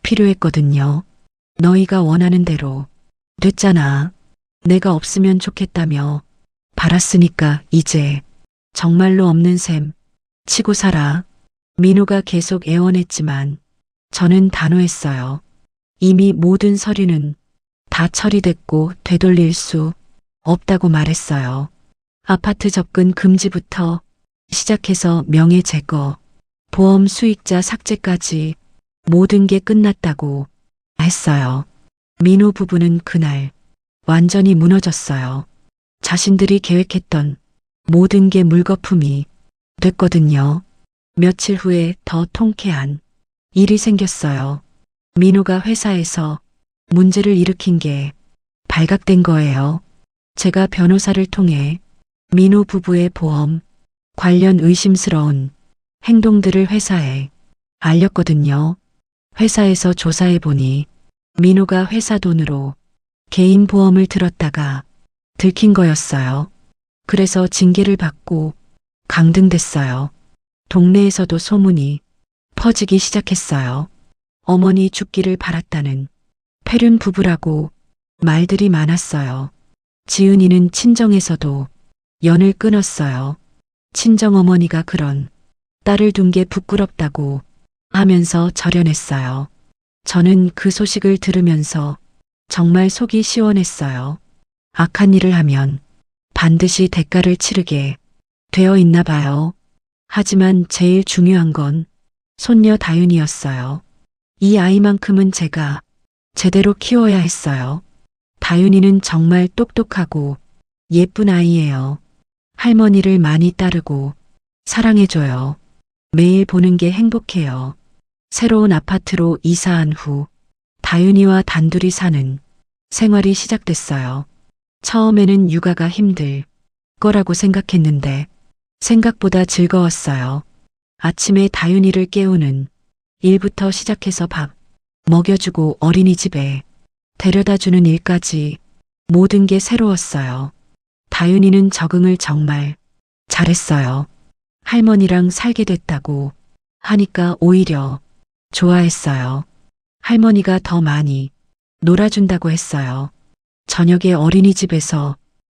필요했거든요. 너희가 원하는 대로 됐잖아. 내가 없으면 좋겠다며 바랐으니까 이제 정말로 없는 셈 치고 살아. 민호가 계속 애원했지만 저는 단호했어요. 이미 모든 서류는 다 처리됐고 되돌릴 수 없다고 말했어요. 아파트 접근 금지부터 시작해서 명예 제거, 보험 수익자 삭제까지 모든 게 끝났다고 했어요. 민호 부부는 그날 완전히 무너졌어요. 자신들이 계획했던 모든 게 물거품이 됐거든요. 며칠 후에 더 통쾌한 일이 생겼어요. 민호가 회사에서 문제를 일으킨 게 발각된 거예요. 제가 변호사를 통해 민호 부부의 보험 관련 의심스러운 행동들을 회사에 알렸거든요. 회사에서 조사해 보니 민호가 회사 돈으로 개인 보험을 들었다가 들킨 거였어요. 그래서 징계를 받고 강등됐어요. 동네에서도 소문이 퍼지기 시작했어요. 어머니 죽기를 바랐다는 폐륜 부부라고 말들이 많았어요. 지은이는 친정에서도 연을 끊었어요. 친정어머니가 그런 딸을 둔 게 부끄럽다고 하면서 절연했어요. 저는 그 소식을 들으면서 정말 속이 시원했어요. 악한 일을 하면 반드시 대가를 치르게 되어 있나 봐요. 하지만 제일 중요한 건 손녀 다윤이었어요. 이 아이만큼은 제가 제대로 키워야 했어요. 다윤이는 정말 똑똑하고 예쁜 아이예요. 할머니를 많이 따르고 사랑해줘요. 매일 보는 게 행복해요. 새로운 아파트로 이사한 후 다윤이와 단둘이 사는 생활이 시작됐어요. 처음에는 육아가 힘들 거라고 생각했는데 생각보다 즐거웠어요. 아침에 다윤이를 깨우는 일부터 시작해서 밥 먹여주고 어린이집에 데려다주는 일까지 모든 게 새로웠어요. 다윤이는 적응을 정말 잘했어요. 할머니랑 살게 됐다고 하니까 오히려 좋아했어요. 할머니가 더 많이 놀아준다고 했어요. 저녁에 어린이집에서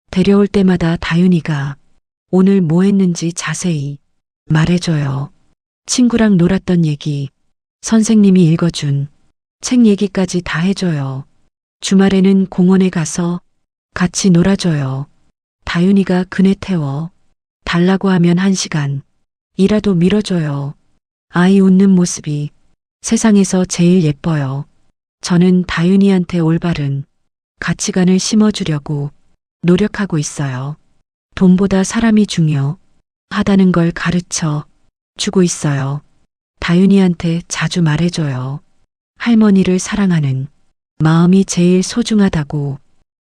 데려올 때마다 다윤이가 오늘 뭐 했는지 자세히 말해줘요. 친구랑 놀았던 얘기, 선생님이 읽어준 책 얘기까지 다 해줘요. 주말에는 공원에 가서 같이 놀아줘요. 다윤이가 그네 태워 달라고 하면 1시간이라도 밀어줘요. 아이 웃는 모습이 세상에서 제일 예뻐요. 저는 다윤이한테 올바른 가치관을 심어주려고 노력하고 있어요. 돈보다 사람이 중요하다는 걸 가르쳐 주고 있어요. 다윤이한테 자주 말해줘요. 할머니를 사랑하는 마음이 제일 소중하다고,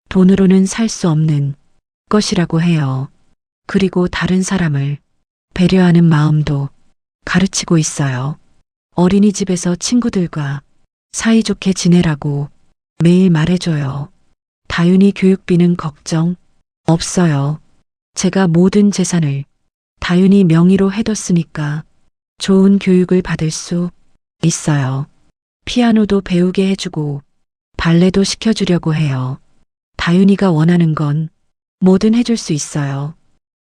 돈으로는 살 수 없는 것이라고 해요. 그리고 다른 사람을 배려하는 마음도 가르치고 있어요. 어린이집에서 친구들과 사이좋게 지내라고 매일 말해줘요. 다윤이 교육비는 걱정 없어요. 제가 모든 재산을 다윤이 명의로 해뒀으니까 좋은 교육을 받을 수 있어요. 피아노도 배우게 해주고 발레도 시켜주려고 해요. 다윤이가 원하는 건 뭐든 해줄 수 있어요.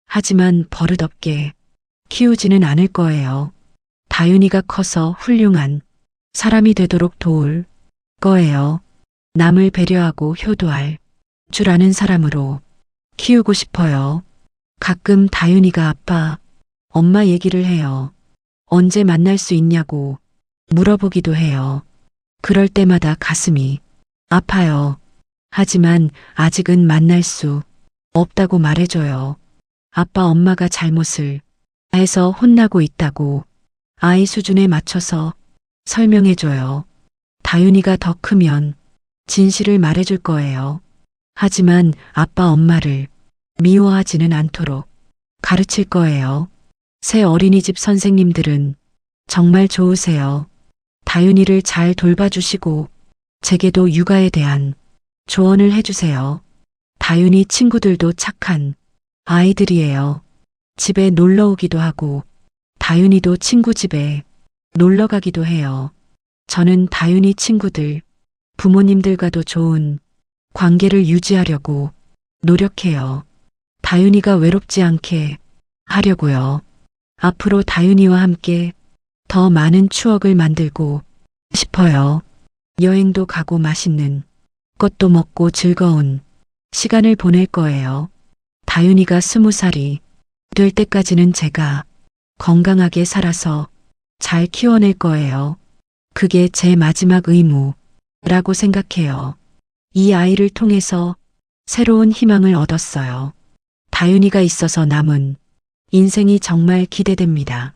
하지만 버릇없게 키우지는 않을 거예요. 다윤이가 커서 훌륭한 사람이 되도록 도울 거예요. 남을 배려하고 효도할 줄 아는 사람으로 키우고 싶어요. 가끔 다윤이가 아빠, 엄마 얘기를 해요. 언제 만날 수 있냐고 물어보기도 해요. 그럴 때마다 가슴이 아파요. 하지만 아직은 만날 수 없다고 말해줘요. 아빠 엄마가 잘못을 해서 혼나고 있다고 아이 수준에 맞춰서 설명해줘요. 다윤이가 더 크면 진실을 말해줄 거예요. 하지만 아빠 엄마를 미워하지는 않도록 가르칠 거예요. 새 어린이집 선생님들은 정말 좋으세요. 다윤이를 잘 돌봐주시고 제게도 육아에 대한 조언을 해주세요. 다윤이 친구들도 착한 아이들이에요. 집에 놀러 오기도 하고 다윤이도 친구 집에 놀러 가기도 해요. 저는 다윤이 친구들, 부모님들과도 좋은 관계를 유지하려고 노력해요. 다윤이가 외롭지 않게 하려고요. 앞으로 다윤이와 함께 더 많은 추억을 만들고 싶어요. 여행도 가고 맛있는 것도 먹고 즐거운 시간을 보낼 거예요. 다윤이가 20살이 될 때까지는 제가 건강하게 살아서 잘 키워낼 거예요. 그게 제 마지막 의무라고 생각해요. 이 아이를 통해서 새로운 희망을 얻었어요. 다윤이가 있어서 남은 인생이 정말 기대됩니다.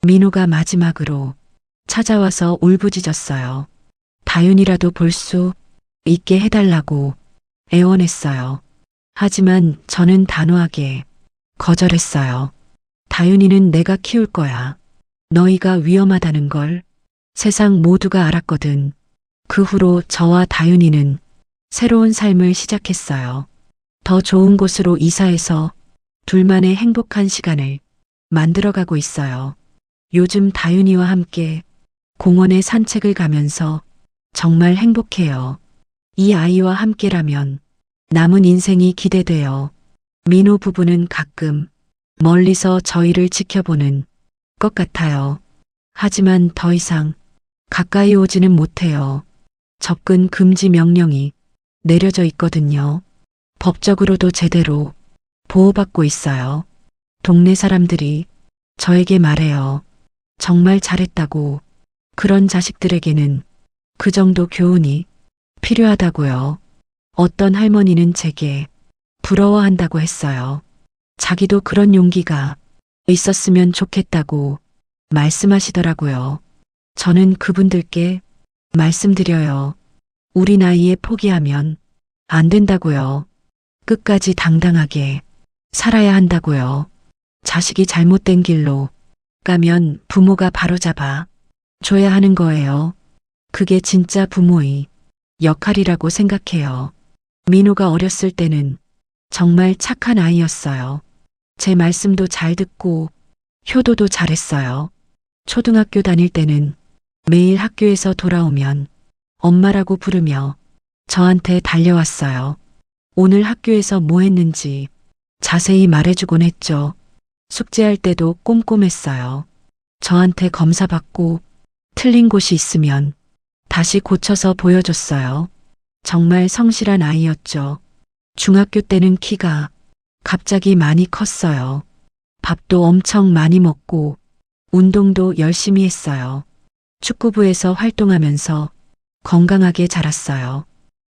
민호가 마지막으로 찾아와서 울부짖었어요. 다윤이라도 볼 수 있게 해달라고 애원했어요. 하지만 저는 단호하게 거절했어요. 다윤이는 내가 키울 거야. 너희가 위험하다는 걸 세상 모두가 알았거든. 그 후로 저와 다윤이는 새로운 삶을 시작했어요. 더 좋은 곳으로 이사해서 둘만의 행복한 시간을 만들어가고 있어요. 요즘 다윤이와 함께 공원에 산책을 가면서 정말 행복해요. 이 아이와 함께라면 남은 인생이 기대돼요. 민호 부부는 가끔 멀리서 저희를 지켜보는 것 같아요. 하지만 더 이상 가까이 오지는 못해요. 접근 금지 명령이 내려져 있거든요. 법적으로도 제대로 보호받고 있어요. 동네 사람들이 저에게 말해요. 정말 잘했다고. 그런 자식들에게는 그 정도 교훈이 필요하다고요. 어떤 할머니는 제게 부러워한다고 했어요. 자기도 그런 용기가 있었으면 좋겠다고. 말씀하시더라고요. 저는 그분들께 말씀드려요. 우리 나이에 포기하면 안 된다고요. 끝까지 당당하게 살아야 한다고요. 자식이 잘못된 길로 가면 부모가 바로잡아 줘야 하는 거예요. 그게 진짜 부모의 역할이라고 생각해요. 민호가 어렸을 때는 정말 착한 아이였어요. 제 말씀도 잘 듣고 효도도 잘했어요. 초등학교 다닐 때는 매일 학교에서 돌아오면 엄마라고 부르며 저한테 달려왔어요. 오늘 학교에서 뭐 했는지 자세히 말해주곤 했죠. 숙제할 때도 꼼꼼했어요. 저한테 검사받고 틀린 곳이 있으면 다시 고쳐서 보여줬어요. 정말 성실한 아이였죠. 중학교 때는 키가 갑자기 많이 컸어요. 밥도 엄청 많이 먹고 운동도 열심히 했어요. 축구부에서 활동하면서 건강하게 자랐어요.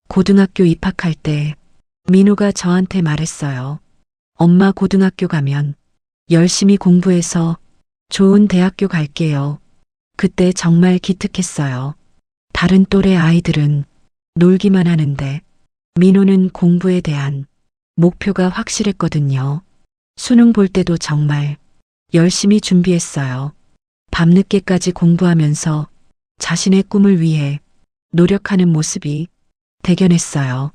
고등학교 입학할 때 민호가 저한테 말했어요. 엄마 고등학교 가면 열심히 공부해서 좋은 대학교 갈게요. 그때 정말 기특했어요. 다른 또래 아이들은 놀기만 하는데 민호는 공부에 대한 목표가 확실했거든요. 수능 볼 때도 정말 열심히 준비했어요. 밤늦게까지 공부하면서 자신의 꿈을 위해 노력하는 모습이 대견했어요.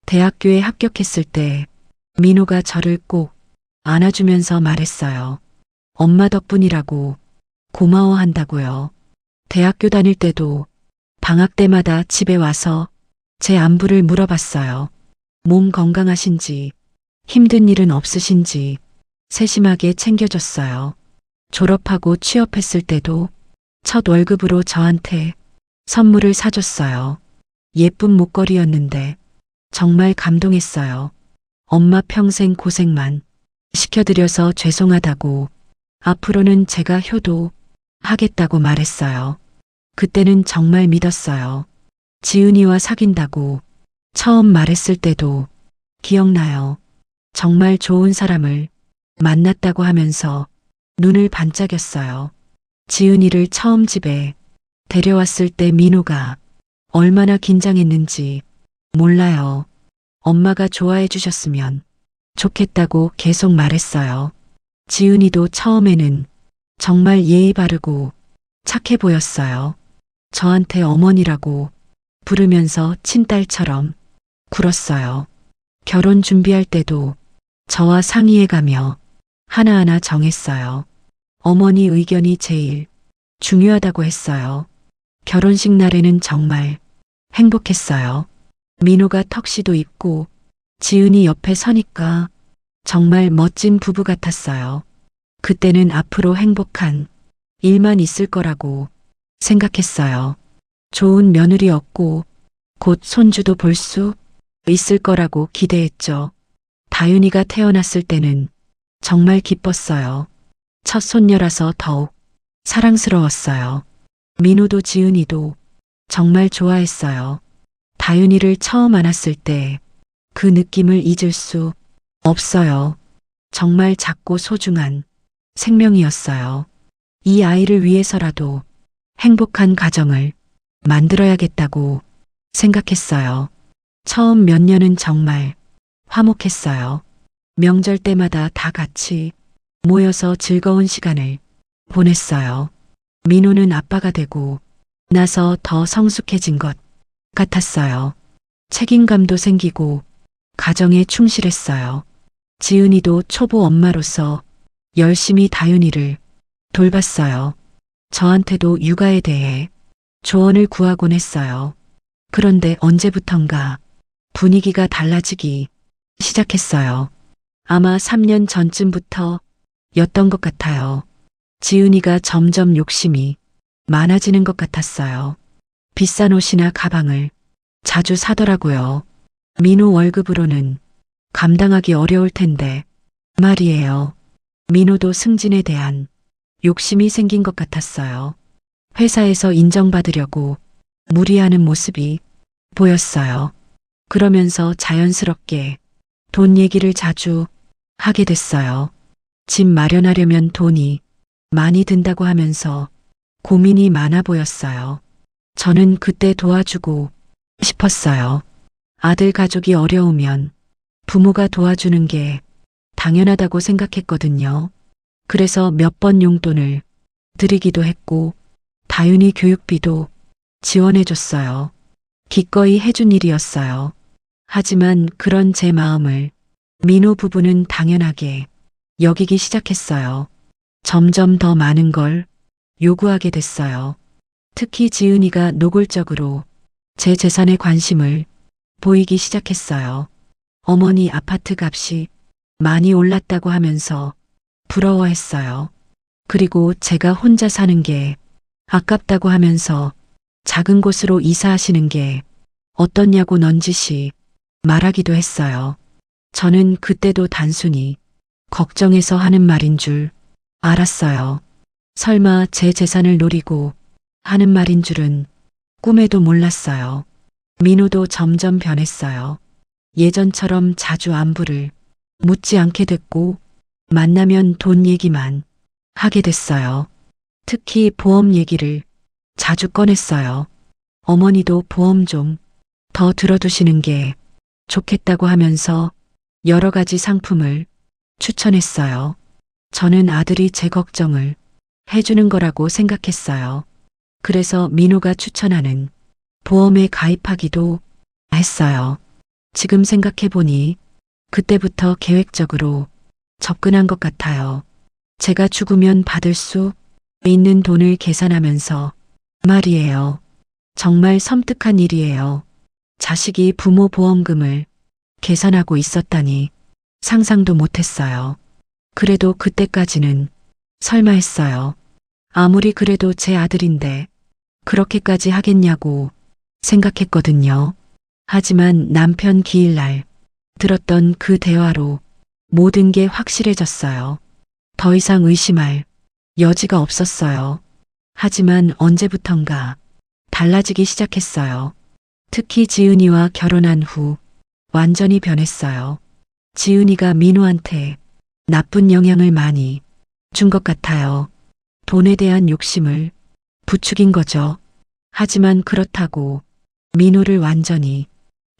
대학교에 합격했을 때 민호가 저를 꼭 안아주면서 말했어요. 엄마 덕분이라고 고마워한다고요. 대학교 다닐 때도 방학 때마다 집에 와서 제 안부를 물어봤어요. 몸 건강하신지, 힘든 일은 없으신지 세심하게 챙겨줬어요. 졸업하고 취업했을 때도 첫 월급으로 저한테 선물을 사줬어요. 예쁜 목걸이였는데 정말 감동했어요. 엄마 평생 고생만 시켜드려서 죄송하다고 앞으로는 제가 효도하겠다고 말했어요. 그때는 정말 믿었어요. 지은이와 사귄다고 처음 말했을 때도 기억나요. 정말 좋은 사람을 만났다고 하면서 눈을 반짝였어요. 지은이를 처음 집에 데려왔을 때 민호가 얼마나 긴장했는지 몰라요. 엄마가 좋아해 주셨으면 좋겠다고 계속 말했어요. 지은이도 처음에는 정말 예의 바르고 착해 보였어요. 저한테 어머니라고 부르면서 친딸처럼 굴었어요. 결혼 준비할 때도 저와 상의해가며 하나하나 정했어요. 어머니 의견이 제일 중요하다고 했어요. 결혼식 날에는 정말 행복했어요. 민호가 턱시도 입고 지은이 옆에 서니까 정말 멋진 부부 같았어요. 그때는 앞으로 행복한 일만 있을 거라고 생각했어요. 좋은 며느리 얻고 곧 손주도 볼 수 있을 거라고 기대했죠. 다윤이가 태어났을 때는 정말 기뻤어요. 첫 손녀라서 더욱 사랑스러웠어요. 민호도 지은이도 정말 좋아했어요. 다윤이를 처음 안았을 때 그 느낌을 잊을 수 없어요. 정말 작고 소중한 생명이었어요. 이 아이를 위해서라도 행복한 가정을 만들어야겠다고 생각했어요. 처음 몇 년은 정말 화목했어요. 명절 때마다 다 같이 모여서 즐거운 시간을 보냈어요. 민호는 아빠가 되고 나서 더 성숙해진 것 같았어요. 책임감도 생기고 가정에 충실했어요. 지은이도 초보 엄마로서 열심히 다윤이를 돌봤어요. 저한테도 육아에 대해 조언을 구하곤 했어요. 그런데 언제부턴가 분위기가 달라지기 시작했어요. 아마 3년 전쯤부터 였던 것 같아요. 지은이가 점점 욕심이 많아지는 것 같았어요. 비싼 옷이나 가방을 자주 사더라고요. 민호 월급으로는 감당하기 어려울 텐데 말이에요. 민호도 승진에 대한 욕심이 생긴 것 같았어요. 회사에서 인정받으려고 무리하는 모습이 보였어요. 그러면서 자연스럽게 돈 얘기를 자주 하게 됐어요. 집 마련하려면 돈이 많이 든다고 하면서 고민이 많아 보였어요. 저는 그때 도와주고 싶었어요. 아들 가족이 어려우면 부모가 도와주는 게 당연하다고 생각했거든요. 그래서 몇 번 용돈을 드리기도 했고 다윤이 교육비도 지원해줬어요. 기꺼이 해준 일이었어요. 하지만 그런 제 마음을 민호 부부는 당연하게 여기기 시작했어요. 점점 더 많은 걸 요구하게 됐어요. 특히 지은이가 노골적으로 제 재산에 관심을 보이기 시작했어요. 어머니 아파트 값이 많이 올랐다고 하면서 부러워했어요. 그리고 제가 혼자 사는 게 아깝다고 하면서 작은 곳으로 이사하시는 게 어떻냐고 넌지시 말하기도 했어요. 저는 그때도 단순히 걱정해서 하는 말인 줄 알았어요. 설마 제 재산을 노리고 하는 말인 줄은 꿈에도 몰랐어요. 민호도 점점 변했어요. 예전처럼 자주 안부를 묻지 않게 됐고 만나면 돈 얘기만 하게 됐어요. 특히 보험 얘기를 자주 꺼냈어요. 어머니도 보험 좀 더 들어두시는 게 좋겠다고 하면서 여러 가지 상품을 추천했어요. 저는 아들이 제 걱정을 해주는 거라고 생각했어요. 그래서 민호가 추천하는 보험에 가입하기도 했어요. 지금 생각해보니 그때부터 계획적으로 접근한 것 같아요. 제가 죽으면 받을 수 있는 돈을 계산하면서 말이에요. 정말 섬뜩한 일이에요. 자식이 부모 보험금을 계산하고 있었다니 상상도 못했어요. 그래도 그때까지는 설마 했어요. 아무리 그래도 제 아들인데 그렇게까지 하겠냐고 생각했거든요. 하지만 남편 기일날 들었던 그 대화로 모든 게 확실해졌어요. 더 이상 의심할 여지가 없었어요. 하지만 언제부턴가 달라지기 시작했어요. 특히 지은이와 결혼한 후 완전히 변했어요. 지은이가 민호한테 나쁜 영향을 많이 준 것 같아요. 돈에 대한 욕심을 부추긴 거죠. 하지만 그렇다고 민호를 완전히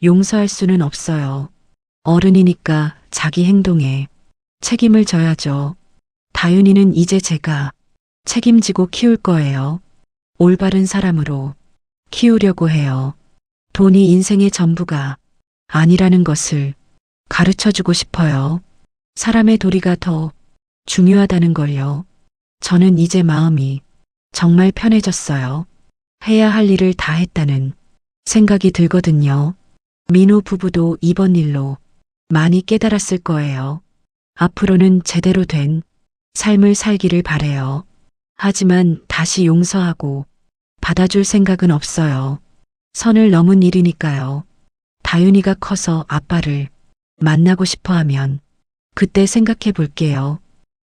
용서할 수는 없어요. 어른이니까 자기 행동에 책임을 져야죠. 다윤이는 이제 제가 책임지고 키울 거예요. 올바른 사람으로 키우려고 해요. 돈이 인생의 전부가 아니라는 것을 가르쳐주고 싶어요. 사람의 도리가 더 중요하다는 걸요. 저는 이제 마음이 정말 편해졌어요. 해야 할 일을 다 했다는 생각이 들거든요. 민호 부부도 이번 일로 많이 깨달았을 거예요. 앞으로는 제대로 된 삶을 살기를 바래요. 하지만 다시 용서하고 받아줄 생각은 없어요. 선을 넘은 일이니까요. 다윤이가 커서 아빠를 만나고 싶어 하면 그때 생각해 볼게요.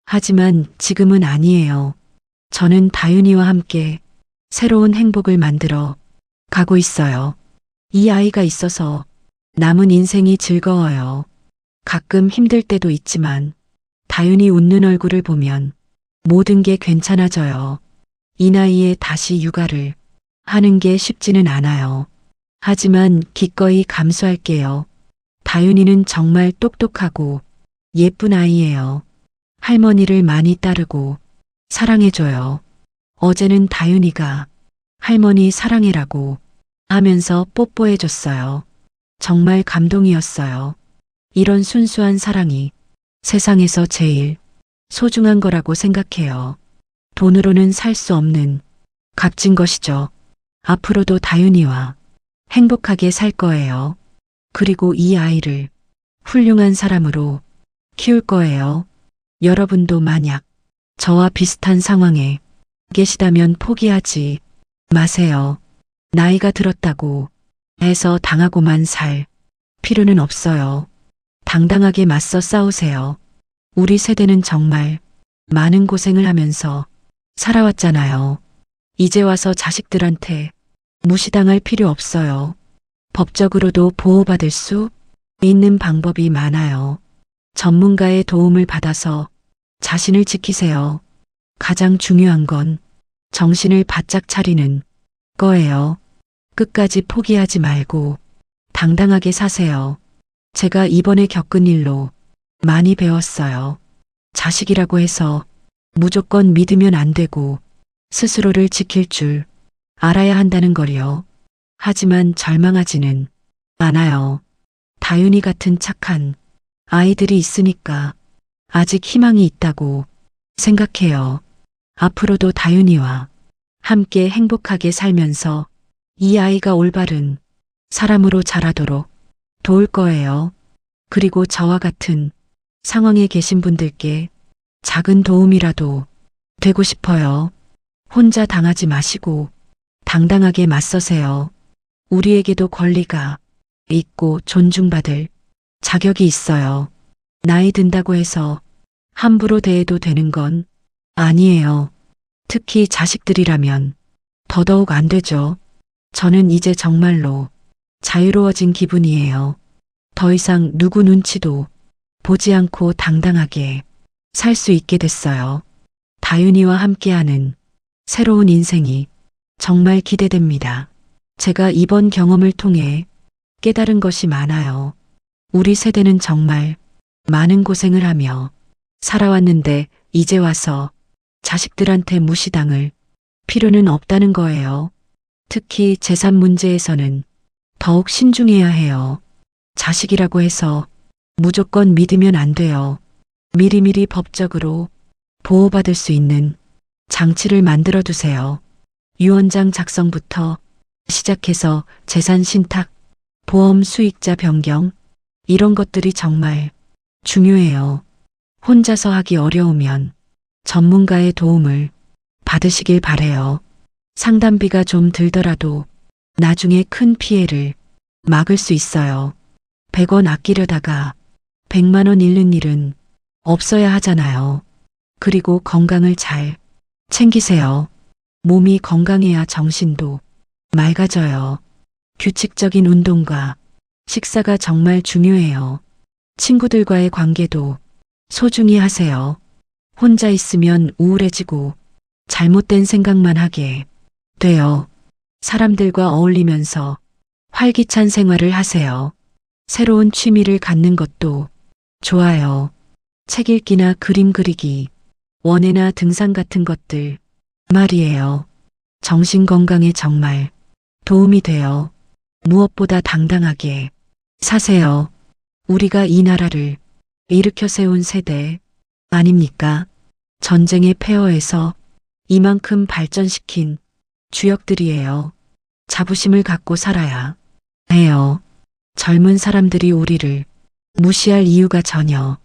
하지만 지금은 아니에요. 저는 다윤이와 함께 새로운 행복을 만들어 가고 있어요. 이 아이가 있어서 남은 인생이 즐거워요. 가끔 힘들 때도 있지만 다윤이 웃는 얼굴을 보면 모든 게 괜찮아져요. 이 나이에 다시 육아를 하는 게 쉽지는 않아요. 하지만 기꺼이 감수할게요. 다윤이는 정말 똑똑하고 예쁜 아이예요. 할머니를 많이 따르고 사랑해줘요. 어제는 다윤이가 할머니 사랑해라고 하면서 뽀뽀해줬어요. 정말 감동이었어요. 이런 순수한 사랑이 세상에서 제일 소중한 거라고 생각해요. 돈으로는 살 수 없는 값진 것이죠. 앞으로도 다윤이와 행복하게 살 거예요. 그리고 이 아이를 훌륭한 사람으로 키울 거예요. 여러분도 만약 저와 비슷한 상황에 계시다면 포기하지 마세요. 나이가 들었다고 해서 당하고만 살 필요는 없어요. 당당하게 맞서 싸우세요. 우리 세대는 정말 많은 고생을 하면서 살아왔잖아요. 이제 와서 자식들한테 무시당할 필요 없어요. 법적으로도 보호받을 수 있는 방법이 많아요. 전문가의 도움을 받아서 자신을 지키세요. 가장 중요한 건 정신을 바짝 차리는 거예요. 끝까지 포기하지 말고 당당하게 사세요. 제가 이번에 겪은 일로 많이 배웠어요. 자식이라고 해서 무조건 믿으면 안 되고 스스로를 지킬 줄 알아야 한다는 걸요. 하지만 절망하지는 않아요. 다윤이 같은 착한 아이들이 있으니까 아직 희망이 있다고 생각해요. 앞으로도 다윤이와 함께 행복하게 살면서 이 아이가 올바른 사람으로 자라도록 도울 거예요. 그리고 저와 같은 상황에 계신 분들께 작은 도움이라도 되고 싶어요. 혼자 당하지 마시고 당당하게 맞서세요. 우리에게도 권리가 있고 존중받을 자격이 있어요. 나이 든다고 해서 함부로 대해도 되는 건 아니에요. 특히 자식들이라면 더더욱 안 되죠. 저는 이제 정말로 자유로워진 기분이에요. 더 이상 누구 눈치도 보지 않고 당당하게 살 수 있게 됐어요. 다윤이와 함께하는 새로운 인생이 정말 기대됩니다. 제가 이번 경험을 통해 깨달은 것이 많아요. 우리 세대는 정말 많은 고생을 하며 살아왔는데 이제 와서 자식들한테 무시당할 필요는 없다는 거예요. 특히 재산 문제에서는 더욱 신중해야 해요. 자식이라고 해서 무조건 믿으면 안 돼요. 미리미리 법적으로 보호받을 수 있는 장치를 만들어 두세요. 유언장 작성부터 시작해서 재산 신탁, 보험 수익자 변경, 이런 것들이 정말 중요해요. 혼자서 하기 어려우면 전문가의 도움을 받으시길 바래요. 상담비가 좀 들더라도 나중에 큰 피해를 막을 수 있어요. 100원 아끼려다가 100만 원 잃는 일은 없어야 하잖아요. 그리고 건강을 잘 챙기세요. 몸이 건강해야 정신도 맑아져요. 규칙적인 운동과 식사가 정말 중요해요. 친구들과의 관계도 소중히 하세요. 혼자 있으면 우울해지고 잘못된 생각만 하게 돼요. 사람들과 어울리면서 활기찬 생활을 하세요. 새로운 취미를 갖는 것도 좋아요. 책 읽기나 그림 그리기, 원예나 등산 같은 것들 말이에요. 정신 건강에 정말 도움이 돼요. 무엇보다 당당하게 사세요. 우리가 이 나라를 일으켜 세운 세대 아닙니까? 전쟁의 폐허에서 이만큼 발전시킨 주역들이에요. 자부심을 갖고 살아야 해요. 젊은 사람들이 우리를 무시할 이유가 전혀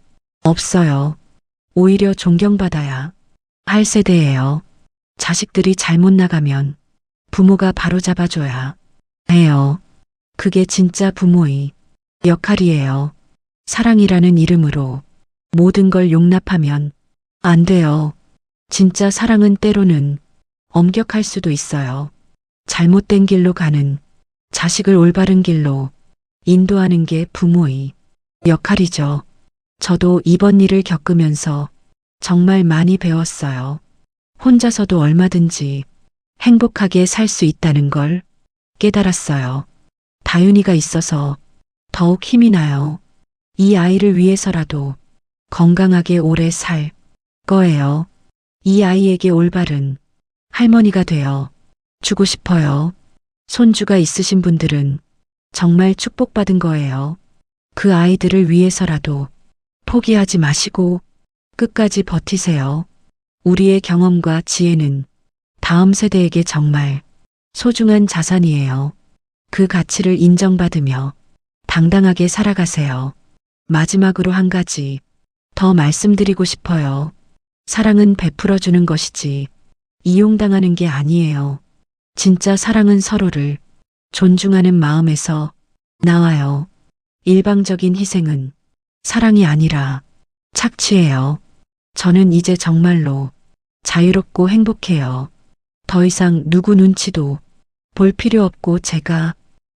없어요. 오히려 존경받아야 할 세대예요. 자식들이 잘못 나가면 부모가 바로잡아줘야 해요. 그게 진짜 부모의 역할이에요. 사랑이라는 이름으로 모든 걸 용납하면 안 돼요. 진짜 사랑은 때로는 엄격할 수도 있어요. 잘못된 길로 가는 자식을 올바른 길로 인도하는 게 부모의 역할이죠. 저도 이번 일을 겪으면서 정말 많이 배웠어요. 혼자서도 얼마든지 행복하게 살 수 있다는 걸 깨달았어요. 다윤이가 있어서 더욱 힘이 나요. 이 아이를 위해서라도 건강하게 오래 살 거예요. 이 아이에게 올바른 할머니가 되어 주고 싶어요. 손주가 있으신 분들은 정말 축복받은 거예요. 그 아이들을 위해서라도 포기하지 마시고 끝까지 버티세요. 우리의 경험과 지혜는 다음 세대에게 정말 소중한 자산이에요. 그 가치를 인정받으며 당당하게 살아가세요. 마지막으로 한 가지 더 말씀드리고 싶어요. 사랑은 베풀어주는 것이지 이용당하는 게 아니에요. 진짜 사랑은 서로를 존중하는 마음에서 나와요. 일방적인 희생은 사랑이 아니라 착취예요. 저는 이제 정말로 자유롭고 행복해요. 더 이상 누구 눈치도 볼 필요 없고 제가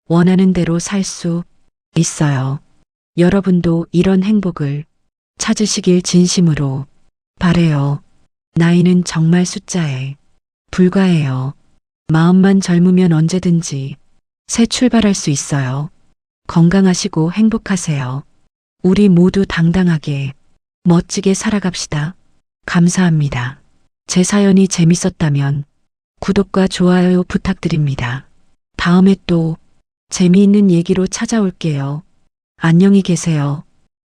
원하는 대로 살 수 있어요. 여러분도 이런 행복을 찾으시길 진심으로 바래요. 나이는 정말 숫자에 불과해요. 마음만 젊으면 언제든지 새 출발할 수 있어요. 건강하시고 행복하세요. 우리 모두 당당하게 멋지게 살아갑시다. 감사합니다. 제 사연이 재밌었다면 구독과 좋아요 부탁드립니다. 다음에 또 재미있는 얘기로 찾아올게요. 안녕히 계세요.